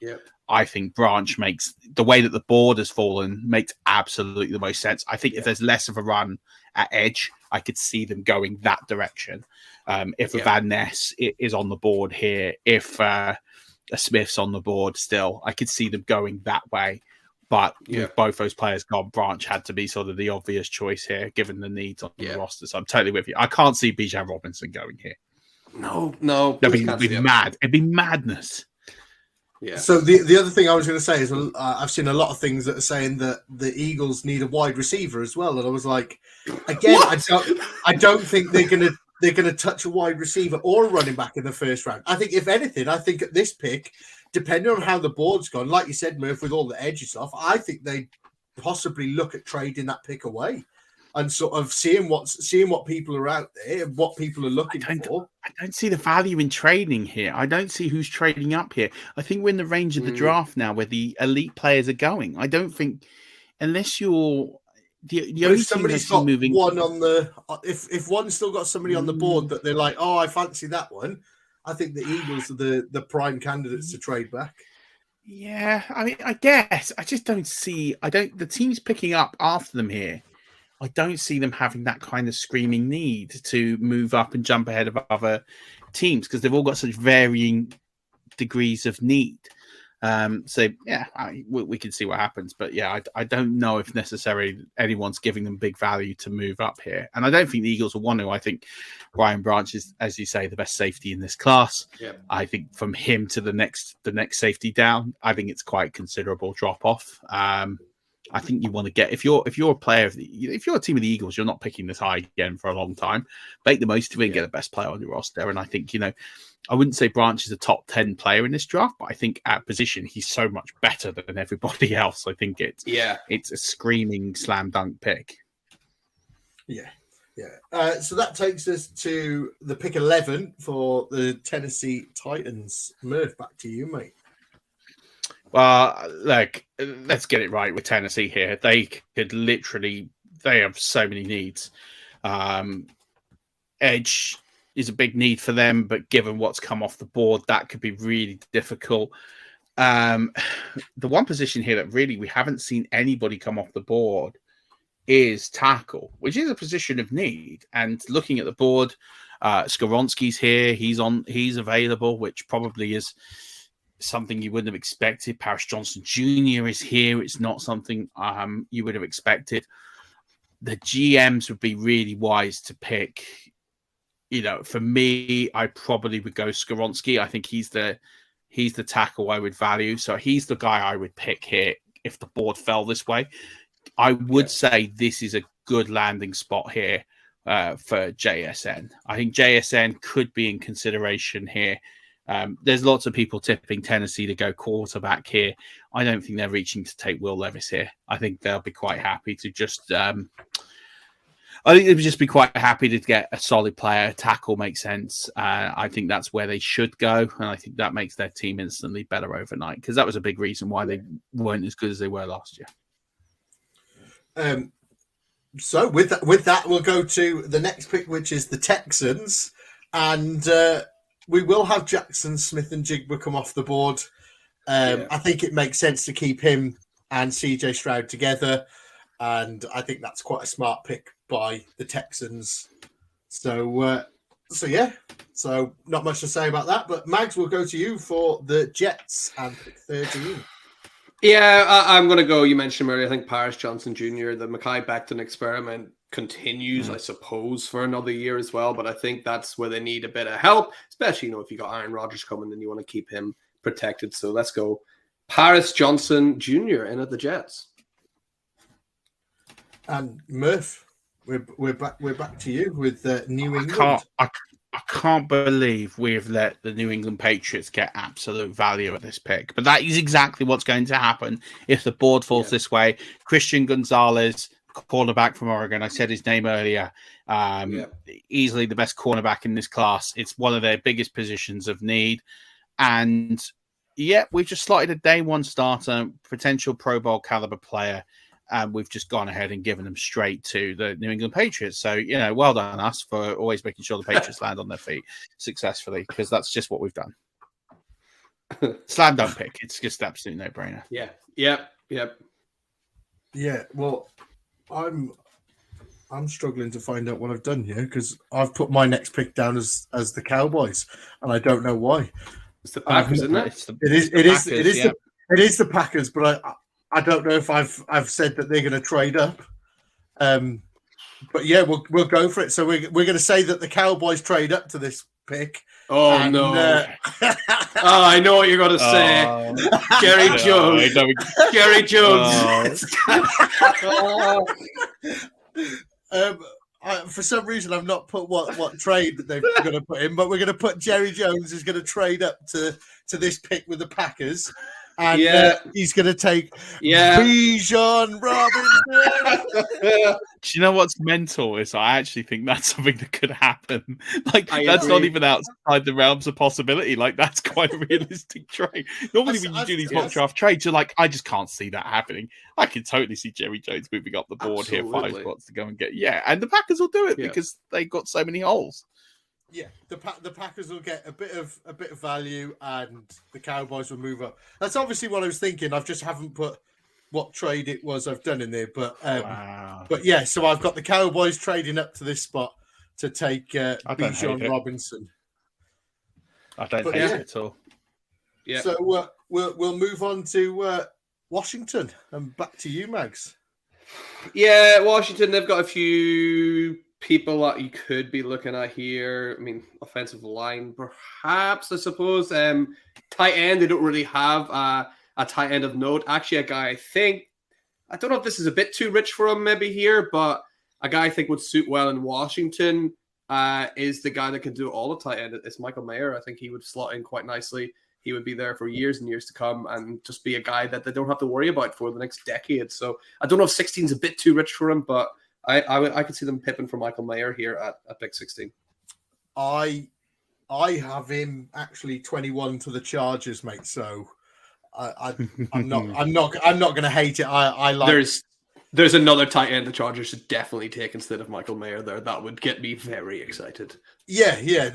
I think Branch makes the way that the board has fallen makes absolutely the most sense. I think if there's less of a run at edge, I could see them going that direction. If a Van Ness is on the board here, if a Smith's on the board still, I could see them going that way. But with both those players gone, Branch had to be sort of the obvious choice here, given the needs on the roster. So I'm totally with you. I can't see Bijan Robinson going here. No. It'd be mad. It'd be madness. Yeah. So the other thing I was going to say is I've seen a lot of things that are saying that the Eagles need a wide receiver as well, and I was like, again, I don't think they're going to touch a wide receiver or a running back in the first round. I think if anything, at this pick, depending on how the board's gone, like you said, Murph, with all the edges off, I think they possibly look at trading that pick away and sort of seeing what people are out there and what people are looking for. I don't see the value in trading here. I don't see who's trading up here. I think we're in the range of the draft now where the elite players are going. I don't think, unless you're the only somebody's got moving one on the if one's still got somebody on the board that they're like, oh, I fancy that one. I think the Eagles are the prime candidates to trade back. Yeah, I mean, I guess I just don't see. The teams picking up after them here. I don't see them having that kind of screaming need to move up and jump ahead of other teams because they've all got such varying degrees of need. So, yeah, we can see what happens. But, yeah, I don't know if necessarily anyone's giving them big value to move up here. And I don't think the Eagles will want to. I think Brian Branch is, as you say, the best safety in this class. Yeah. I think from him to the next safety down, I think it's quite considerable drop-off. I think you want to get if you're a player if you're a team of the Eagles, you're not picking this high again for a long time. Make the most of it and get the best player on your roster. And I think I wouldn't say Branch is a top 10 player in this draft, but I think at position he's so much better than everybody else. I think it's a screaming slam dunk pick. Yeah. So that takes us to the pick 11 for the Tennessee Titans. Murph, back to you, mate. Well, let's get it right with Tennessee here. They have so many needs. Edge is a big need for them, but given what's come off the board, that could be really difficult. The one position here that really we haven't seen anybody come off the board is tackle, which is a position of need. And looking at the board, Skoronski's here. He's available, which probably is something you wouldn't have expected. Paris Johnson Jr. is here. It's not something you would have expected. The GMs would be really wise to pick. For me, I probably would go Skoronsky. I think he's the tackle I would value. So he's the guy I would pick here if the board fell this way. I would say this is a good landing spot here for JSN. I think JSN could be in consideration here. There's lots of people tipping Tennessee to go quarterback here. I don't think they're reaching to take Will Levis here. I think they'll be quite happy to just... I think they would just be quite happy to get a solid player. Tackle makes sense. I think that's where they should go. And I think that makes their team instantly better overnight, because that was a big reason why they weren't as good as they were last year. So with that, we'll go to the next pick, which is the Texans. And we will have Jackson Smith and Jigba come off the board. I think it makes sense to keep him and CJ Stroud together. And I think that's quite a smart pick by the Texans. So not much to say about that. But Mags, will go to you for the Jets and pick 13. Yeah, I'm going to go. You mentioned earlier, I think Paris Johnson Jr., the Mekhi Becton experiment continues, I suppose, for another year as well. But I think that's where they need a bit of help, especially, if you got Aaron Rodgers coming, then you want to keep him protected. So let's go Paris Johnson Jr. in at the Jets. And Murf, we're back to you with New England. I can't believe we have let the New England Patriots get absolute value at this pick. But that is exactly what's going to happen if the board falls this way. Christian Gonzalez, cornerback from Oregon. I said his name earlier. Easily the best cornerback in this class. It's one of their biggest positions of need. And we've just slotted a day one starter, potential Pro Bowl caliber player. And we've just gone ahead and given them straight to the New England Patriots. So, well done us for always making sure the Patriots land on their feet successfully, because that's just what we've done. Slam dunk pick. It's just absolute no-brainer. Yeah, well, I'm struggling to find out what I've done here, because I've put my next pick down as the Cowboys, and I don't know why. It's the Packers, isn't it? It is the Packers, but I don't know if I've said that they're going to trade up. But yeah, we'll go for it. So we're going to say that the Cowboys trade up to this pick. Oh, no. I know what you're going to say. Jerry Jones. Jerry Jones. For some reason, I've not put what trade that they're going to put in, but we're going to put Jerry Jones is going to trade up to this pick with the Packers. And he's going to take Bijan Robinson. Do you know what's mental is I actually think that's something that could happen. That's not even outside the realms of possibility. That's quite a realistic trade. Normally when you do these mock draft trades, you're like, I just can't see that happening. I can totally see Jerry Jones moving up the board here 5 spots to go and get. Yeah, and the Packers will do it because they've got so many holes. Yeah, the Packers will get a bit of value, and the Cowboys will move up. That's obviously what I was thinking. I just haven't put what trade it was I've done in there, but yeah. So I've got the Cowboys trading up to this spot to take Bijan Robinson. I don't hate it at all. Yeah. So we'll move on to Washington, and back to you, Mags. Yeah, Washington. They've got a few people that you could be looking at here. I mean, offensive line, perhaps, I suppose. Tight end, they don't really have a tight end of note. Actually, a guy I don't know if this is a bit too rich for him maybe here, but a guy I think would suit well in Washington is the guy that can do all the tight end. It's Michael Mayer. I think he would slot in quite nicely. He would be there for years and years to come and just be a guy that they don't have to worry about for the next decade. So I don't know if 16 is a bit too rich for him, but I could see them pipping for Michael Mayer here at pick 16. I have him actually 21 to the Chargers, mate. So I'm not going to hate it. I like. There's another tight end the Chargers should definitely take instead of Michael Mayer there. That would get me very excited. Yeah.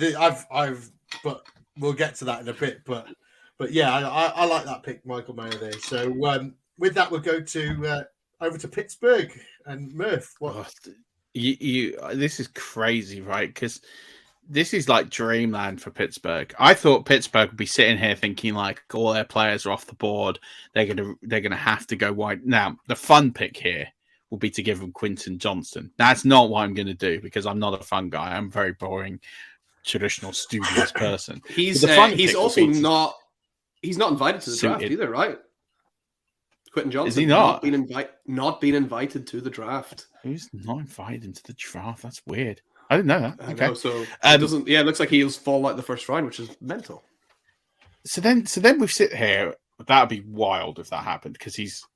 But we'll get to that in a bit. But yeah, I like that pick, Michael Mayer there. So with that, we'll go to over to Pittsburgh and Murf. What? This is crazy, right? Because this is like dreamland for Pittsburgh. I thought Pittsburgh would be sitting here thinking like all their players are off the board. They're gonna have to go wide. Now the fun pick here will be to give them Quinton Johnston. That's not what I'm going to do because I'm not a fun guy. I'm a very boring, traditional, studious person. He's also not. He's not invited to the draft either, right? Quinton Johnson. Is he not? Not been invited to the draft. Who's not invited into the draft? That's weird. I didn't know that. Okay. Know, so it doesn't. Yeah, it looks like he'll fall out the first round, which is mental. So then we sit here. That'd be wild if that happened because it's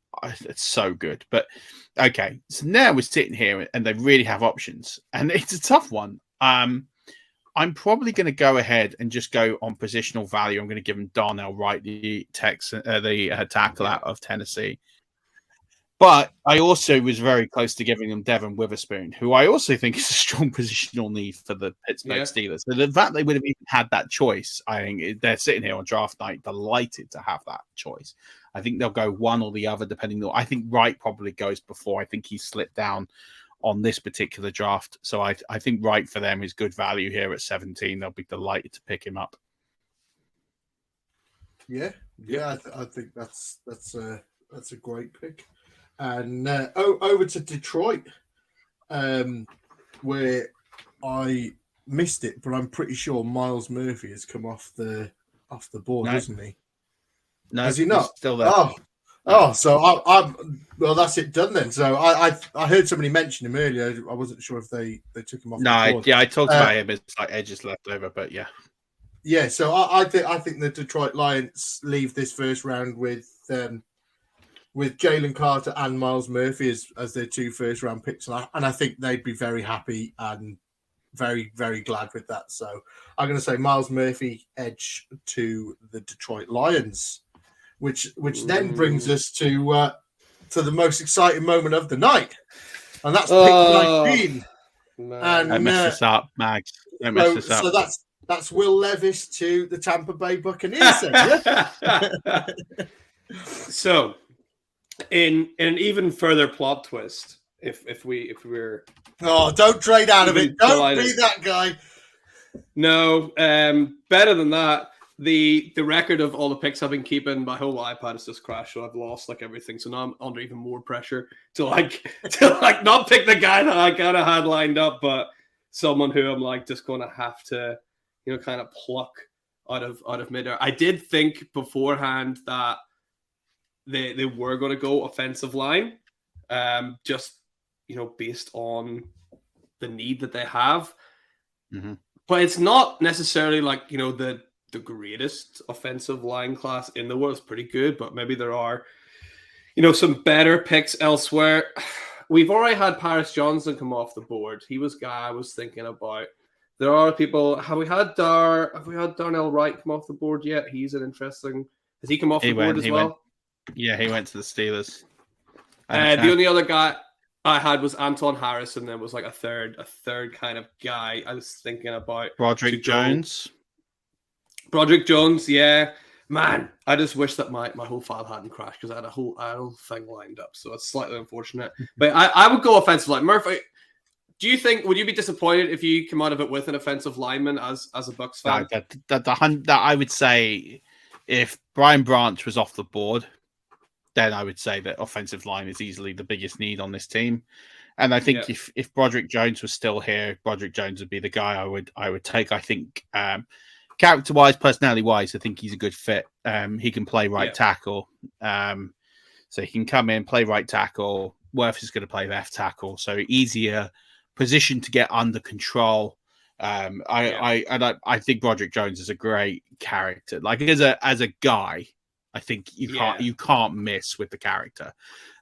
so good. But okay, so now we're sitting here and they really have options, and it's a tough one. I'm probably going to go ahead and just go on positional value. I'm going to give him Darnell Wright, the tackle out of Tennessee. But I also was very close to giving him Devin Witherspoon, who I also think is a strong positional need for the Pittsburgh Steelers. So the fact they would have even had that choice, I think they're sitting here on draft night delighted to have that choice. I think they'll go one or the other, depending on. I think Wright probably goes before. I think he slipped down on this particular draft. So I think Wright for them is good value here at 17. They'll be delighted to pick him up. Yeah, I think that's a great pick. And over to Detroit, where I missed it, but I'm pretty sure Miles Murphy has come off the board, hasn't he? No, has he not? He's still there. Oh, so I'm well. That's it done then. So I heard somebody mention him earlier. I wasn't sure if they took him off. No, the board. I talked about him as like edges left over, but yeah. Yeah, so I think the Detroit Lions leave this first round with Jalen Carter and Miles Murphy as their 2 first-round picks. And I think they'd be very happy and very, very glad with that. So I'm going to say Miles Murphy edge to the Detroit Lions, which then brings us to the most exciting moment of the night. And that's pick 19. And I messed this up, Mags. Don't mess this up. So that's Will Levis to the Tampa Bay Buccaneers. Yeah? So, in an even further plot twist, if we're don't trade out of it. Don't be that guy. No, better than that. The record of all the picks I've been keeping, my whole iPad has just crashed, so I've lost like everything. So now I'm under even more pressure to not pick the guy that I kind of had lined up, but someone who I'm like just going to have to, kind of pluck out of midair. I did think beforehand that they were going to go offensive line, just based on the need that they have. Mm-hmm. But it's not necessarily like the greatest offensive line class in the world. Is pretty good, but maybe there are some better picks elsewhere. We've already had Paris Johnson come off the board. He was a guy I was thinking about. There are people. Have we had Darnell Wright come off the board yet? He's an interesting. Has he come off the board as well? Yeah, he went to the Steelers. The only other guy I had was Anton Harris, and then was like a third kind of guy I was thinking about. Broderick Jones. Broderick Jones, yeah. Man, I just wish that my whole file hadn't crashed because I had a whole thing lined up. So it's slightly unfortunate. But I would go offensive line. Murph, do you think, would you be disappointed if you come out of it with an offensive lineman as a Bucs fan? That I would say if Brian Branch was off the board, then I would say that offensive line is easily the biggest need on this team. And I think if Broderick Jones was still here, Broderick Jones would be the guy I would take. I think character-wise, personality-wise, I think he's a good fit. He can play right tackle. So he can come in, play right tackle. Worth is going to play left tackle. So easier position to get under control. I think Broderick Jones is a great character. Like as a guy, I think you can't miss with the character.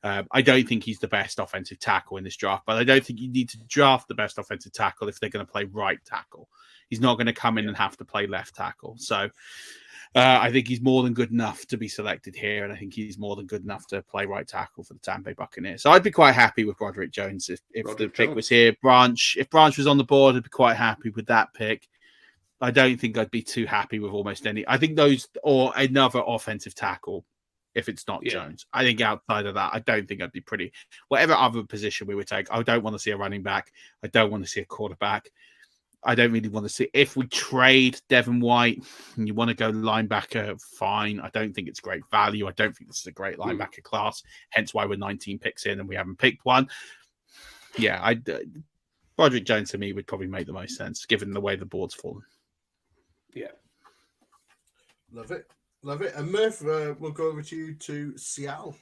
I don't think he's the best offensive tackle in this draft, but I don't think you need to draft the best offensive tackle if they're going to play right tackle. He's not going to come in and have to play left tackle. So I think he's more than good enough to be selected here, and I think he's more than good enough to play right tackle for the Tampa Bay Buccaneers. So I'd be quite happy with Broderick Jones if the pick was here. If Branch was on the board, I'd be quite happy with that pick. I don't think I'd be too happy with almost any. I think those or another offensive tackle if it's not Jones. I think outside of that, I don't think I'd be pretty. Whatever other position we would take, I don't want to see a running back. I don't want to see a quarterback. I don't really want to see. If we trade Devin White and you want to go linebacker, fine. I don't think it's great value. I don't think this is a great linebacker class. Hence why we're 19 picks in and we haven't picked one. Yeah, Broderick Jones to me would probably make the most sense given the way the board's fallen. Yeah. Love it. Love it. And Murph, we'll go over to you to Seattle.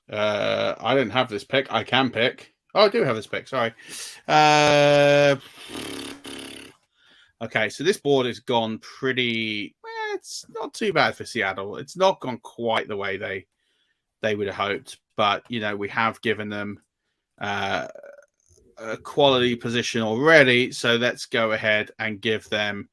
I didn't have this pick. I can pick. Oh, I do have this pick. Sorry. Okay, so this board has gone pretty. Well, it's not too bad for Seattle. It's not gone quite the way they would have hoped, but we have given them a quality position already. So let's go ahead and give them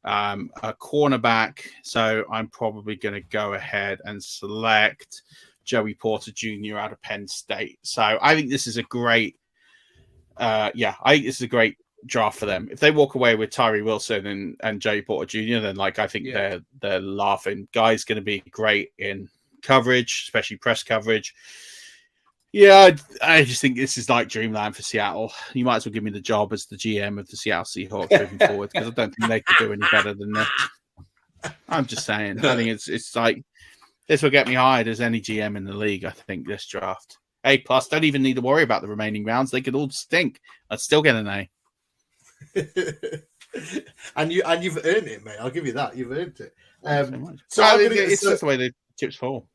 a cornerback. So I'm probably going to go ahead and select Joey Porter Jr. out of Penn State. So I think this is a great, I think this is a great draft for them. If they walk away with Tyree Wilson and Joey Porter Jr., then I think they're laughing. Guy's going to be great in coverage, especially press coverage. Yeah, I just think this is like dreamland for Seattle. You might as well give me the job as the GM of the Seattle Seahawks moving forward, because I don't think they could do any better than this. I'm just saying. I think it's like this will get me hired as any GM in the league. I think this draft A+. Don't even need to worry about the remaining rounds. They could all stink. I'd still get an A. and you've earned it, mate. I'll give you that. You've earned it. It's just the way the chips fall.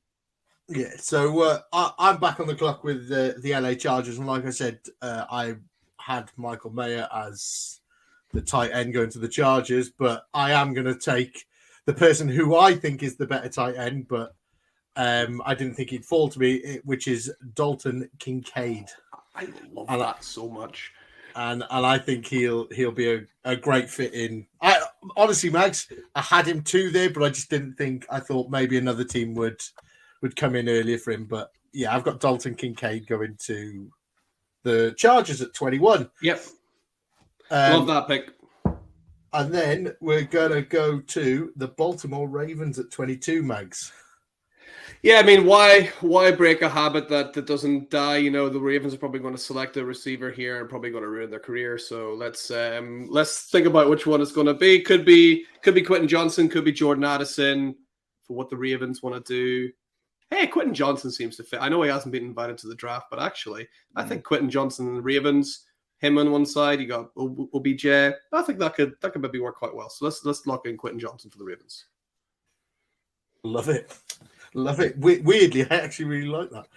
Yeah, so I'm back on the clock with the LA Chargers, and like I said, I had Michael Mayer as the tight end going to the Chargers, but I am going to take the person who I think is the better tight end, but I didn't think he'd fall to me, which is Dalton Kincaid. I love that so much, and I think he'll be a great fit in. Honestly, Max, I had him too there, but I just didn't think. I thought maybe another team would come in earlier for him. But yeah, I've got Dalton Kincaid going to the Chargers at 21. Yep. Love that pick. And then we're going to go to the Baltimore Ravens at 22, Mags. Yeah, I mean, why break a habit that doesn't die? The Ravens are probably going to select a receiver here and probably going to ruin their career. So let's think about which one it's going to be. Could be Quentin Johnson, could be Jordan Addison for what the Ravens want to do. Hey, Quentin Johnson seems to fit. I know he hasn't been invited to the draft, but actually, I think Quentin Johnson and the Ravens, him on one side, you got OBJ. I think that could maybe work quite well. So let's lock in Quentin Johnson for the Ravens. Love it. Weirdly, I actually really like that.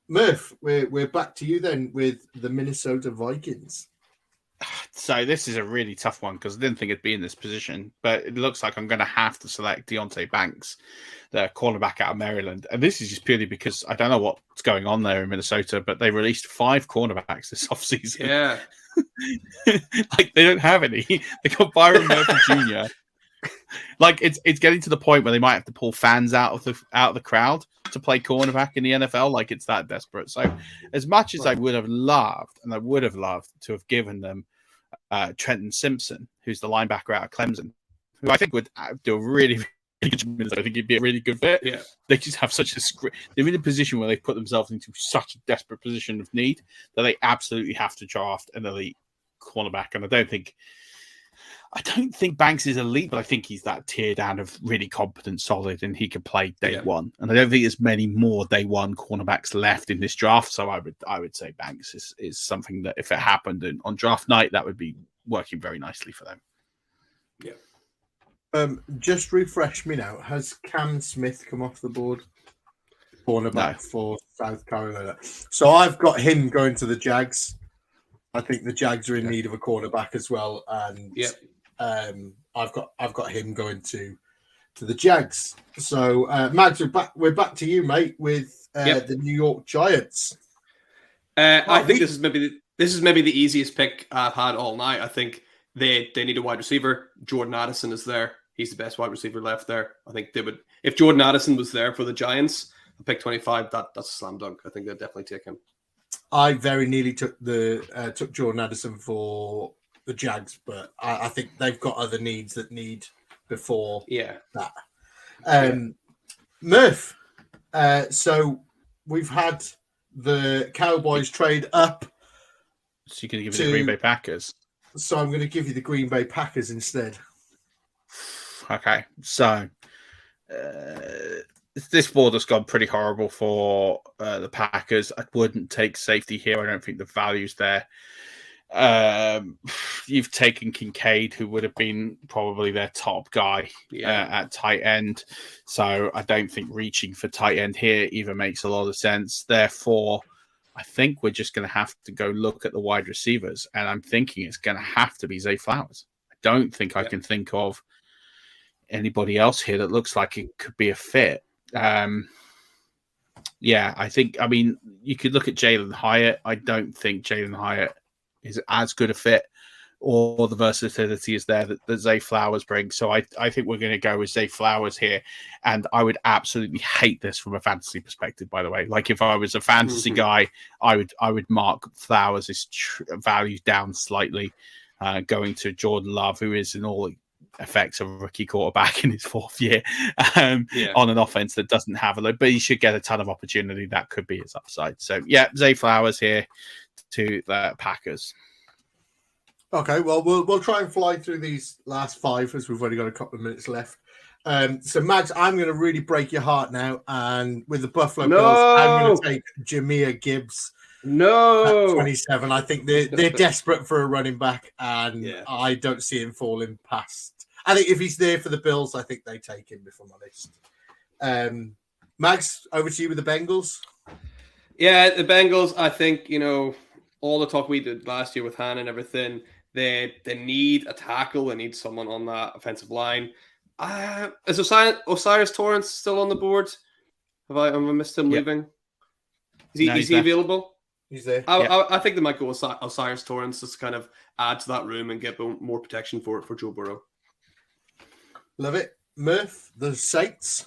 Murph, we're back to you then with the Minnesota Vikings. So this is a really tough one because I didn't think it'd be in this position, but it looks like I'm going to have to select Deonte Banks, the cornerback out of Maryland. And this is just purely because I don't know what's going on there in Minnesota, but they released 5 cornerbacks this offseason. Yeah. They don't have any. They got Byron Murphy Jr. It's getting to the point where they might have to pull fans out of the crowd to play cornerback in the NFL. It's that desperate. So as much as I would have loved to have given them Trenton Simpson, who's the linebacker out of Clemson, who I think would do a really, really good job. I think he'd be a really good fit. Yeah. They just have they're in a position where they've put themselves into such a desperate position of need that they absolutely have to draft an elite cornerback. And I don't think Banks is elite, but I think he's that tier down of really competent, solid, and he can play day one. And I don't think there's many more day one cornerbacks left in this draft. So I would say Banks is something that if it happened on draft night, that would be working very nicely for them. Yeah. Just refresh me now. Has Cam Smith come off the board? Cornerback for South Carolina. So I've got him going to the Jags. I think the Jags are in need of a cornerback as well, and I've got him going to the Jags. So Mags, we're back to you, mate, with the New York Giants. I think this is maybe the easiest pick I've had all night. I think they need a wide receiver. Jordan Addison is there. He's the best wide receiver left there. I think they would, if Jordan Addison was there for the Giants, pick 25. That's a slam dunk. I think they'd definitely take him. I very nearly took Jordan Addison for the Jags, but I think they've got other needs that need before that. Murph, so we've had the Cowboys trade up So you're going to give me the Green Bay Packers? So I'm going to give you the Green Bay Packers instead. Okay, so this board has gone pretty horrible for the Packers. I wouldn't take safety here. I don't think the value's there. You've taken Kincaid, who would have been probably their top guy at tight end. So I don't think reaching for tight end here even makes a lot of sense. Therefore, I think we're just going to have to go look at the wide receivers. And I'm thinking it's going to have to be Zay Flowers. I don't think I can think of anybody else here that looks like it could be a fit. I mean, you could look at Jalen Hyatt. I don't think Jalen Hyatt is as good a fit, or the versatility is there that Zay Flowers brings. So I think we're going to go with Zay Flowers here. And I would absolutely hate this from a fantasy perspective, by the way. Like if I was a fantasy guy, I would mark Flowers' value down slightly, going to Jordan Love, who is in all effects a rookie quarterback in his fourth year on an offense that doesn't have a load, but he should get a ton of opportunity. That could be his upside. So Zay Flowers here to the Packers. Okay, well, we'll try and fly through these last five as we've only got a couple of minutes left. So, Mags, I'm going to really break your heart now. And with the Buffalo Bills, I'm going to take Jahmyr Gibbs. No, at 27. I think they're desperate for a running back, and I don't see him falling past. I think if he's there for the Bills, I think they take him, if I'm honest. Mags, over to you with the Bengals. Yeah, the Bengals, I think, all the talk we did last year with Han and everything, they need a tackle. They need someone on that offensive line. Is Osiris Torrance still on the board? Have I missed him leaving? Is he available? He's there. I think they might go Osiris Torrance just kind of add to that room and get more protection for Joe Burrow. Love it. Murf, the Saints.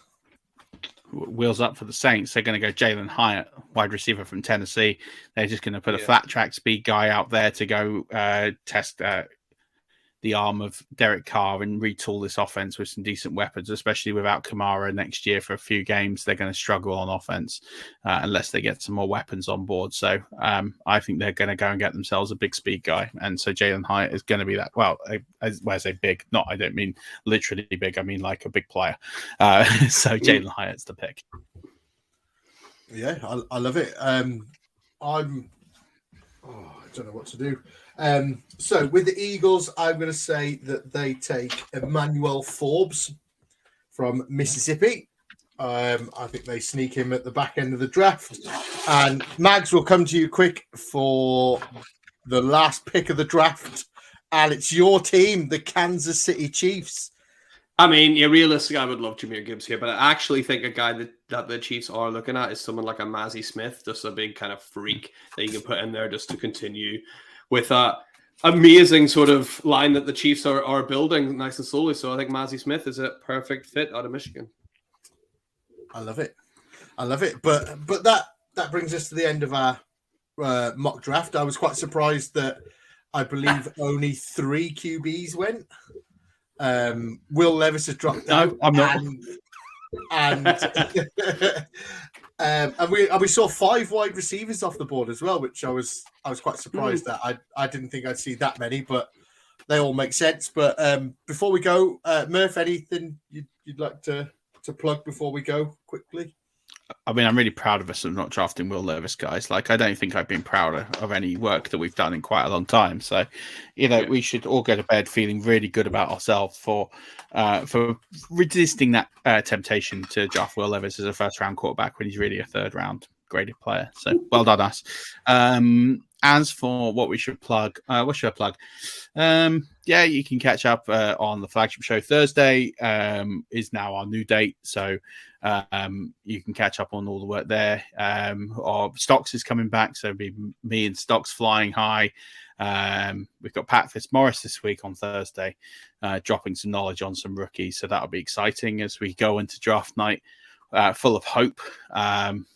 Wheels up for the Saints. They're going to go Jalen Hyatt, wide receiver from Tennessee. They're just going to put a flat track speed guy out there to go test the arm of Derek Carr and retool this offense with some decent weapons, especially without Kamara next year for a few games. They're going to struggle on offense unless they get some more weapons on board. So I think they're going to go and get themselves a big speed guy. And so Jalen Hyatt is going to be that. Well, when I say big, I don't mean literally big. I mean like a big player. So Jalen Hyatt's the pick. Yeah, I love it. I don't know what to do. So with the Eagles, I'm going to say that they take Emmanuel Forbes from Mississippi. I think they sneak him at the back end of the draft. And Mags, will come to you quick for the last pick of the draft. And it's your team, the Kansas City Chiefs. I mean, realistically, I would love Jahmyr Gibbs here, but I actually think a guy that the Chiefs are looking at is someone like a Mazzie Smith, just a big kind of freak that you can put in there just to continue with that amazing sort of line that the Chiefs are building nice and slowly. So I think Mazzie Smith is a perfect fit out of Michigan. I love it. But that brings us to the end of our mock draft. I was quite surprised that I believe only 3 QBs went. Will Levis has dropped out. No, I'm not. And we saw 5 wide receivers off the board as well, which I was quite surprised that I didn't think I'd see that many, but they all make sense. But before we go, Murf, anything you'd like to plug before we go quickly? I mean, I'm really proud of us of not drafting Will Levis, guys. Like, I don't think I've been prouder of any work that we've done in quite a long time. So, we should all go to bed feeling really good about ourselves for resisting that temptation to draft Will Levis as a first-round quarterback when he's really a third-round graded player. So, well done, us. As for what we should plug, what should I plug? You can catch up on the flagship show Thursday. Is now our new date, so you can catch up on all the work there. Our Stocks is coming back, so it'll be me and Stocks flying high. We've got Pat Fitzmaurice this week on Thursday, dropping some knowledge on some rookies, so that'll be exciting as we go into draft night, full of hope.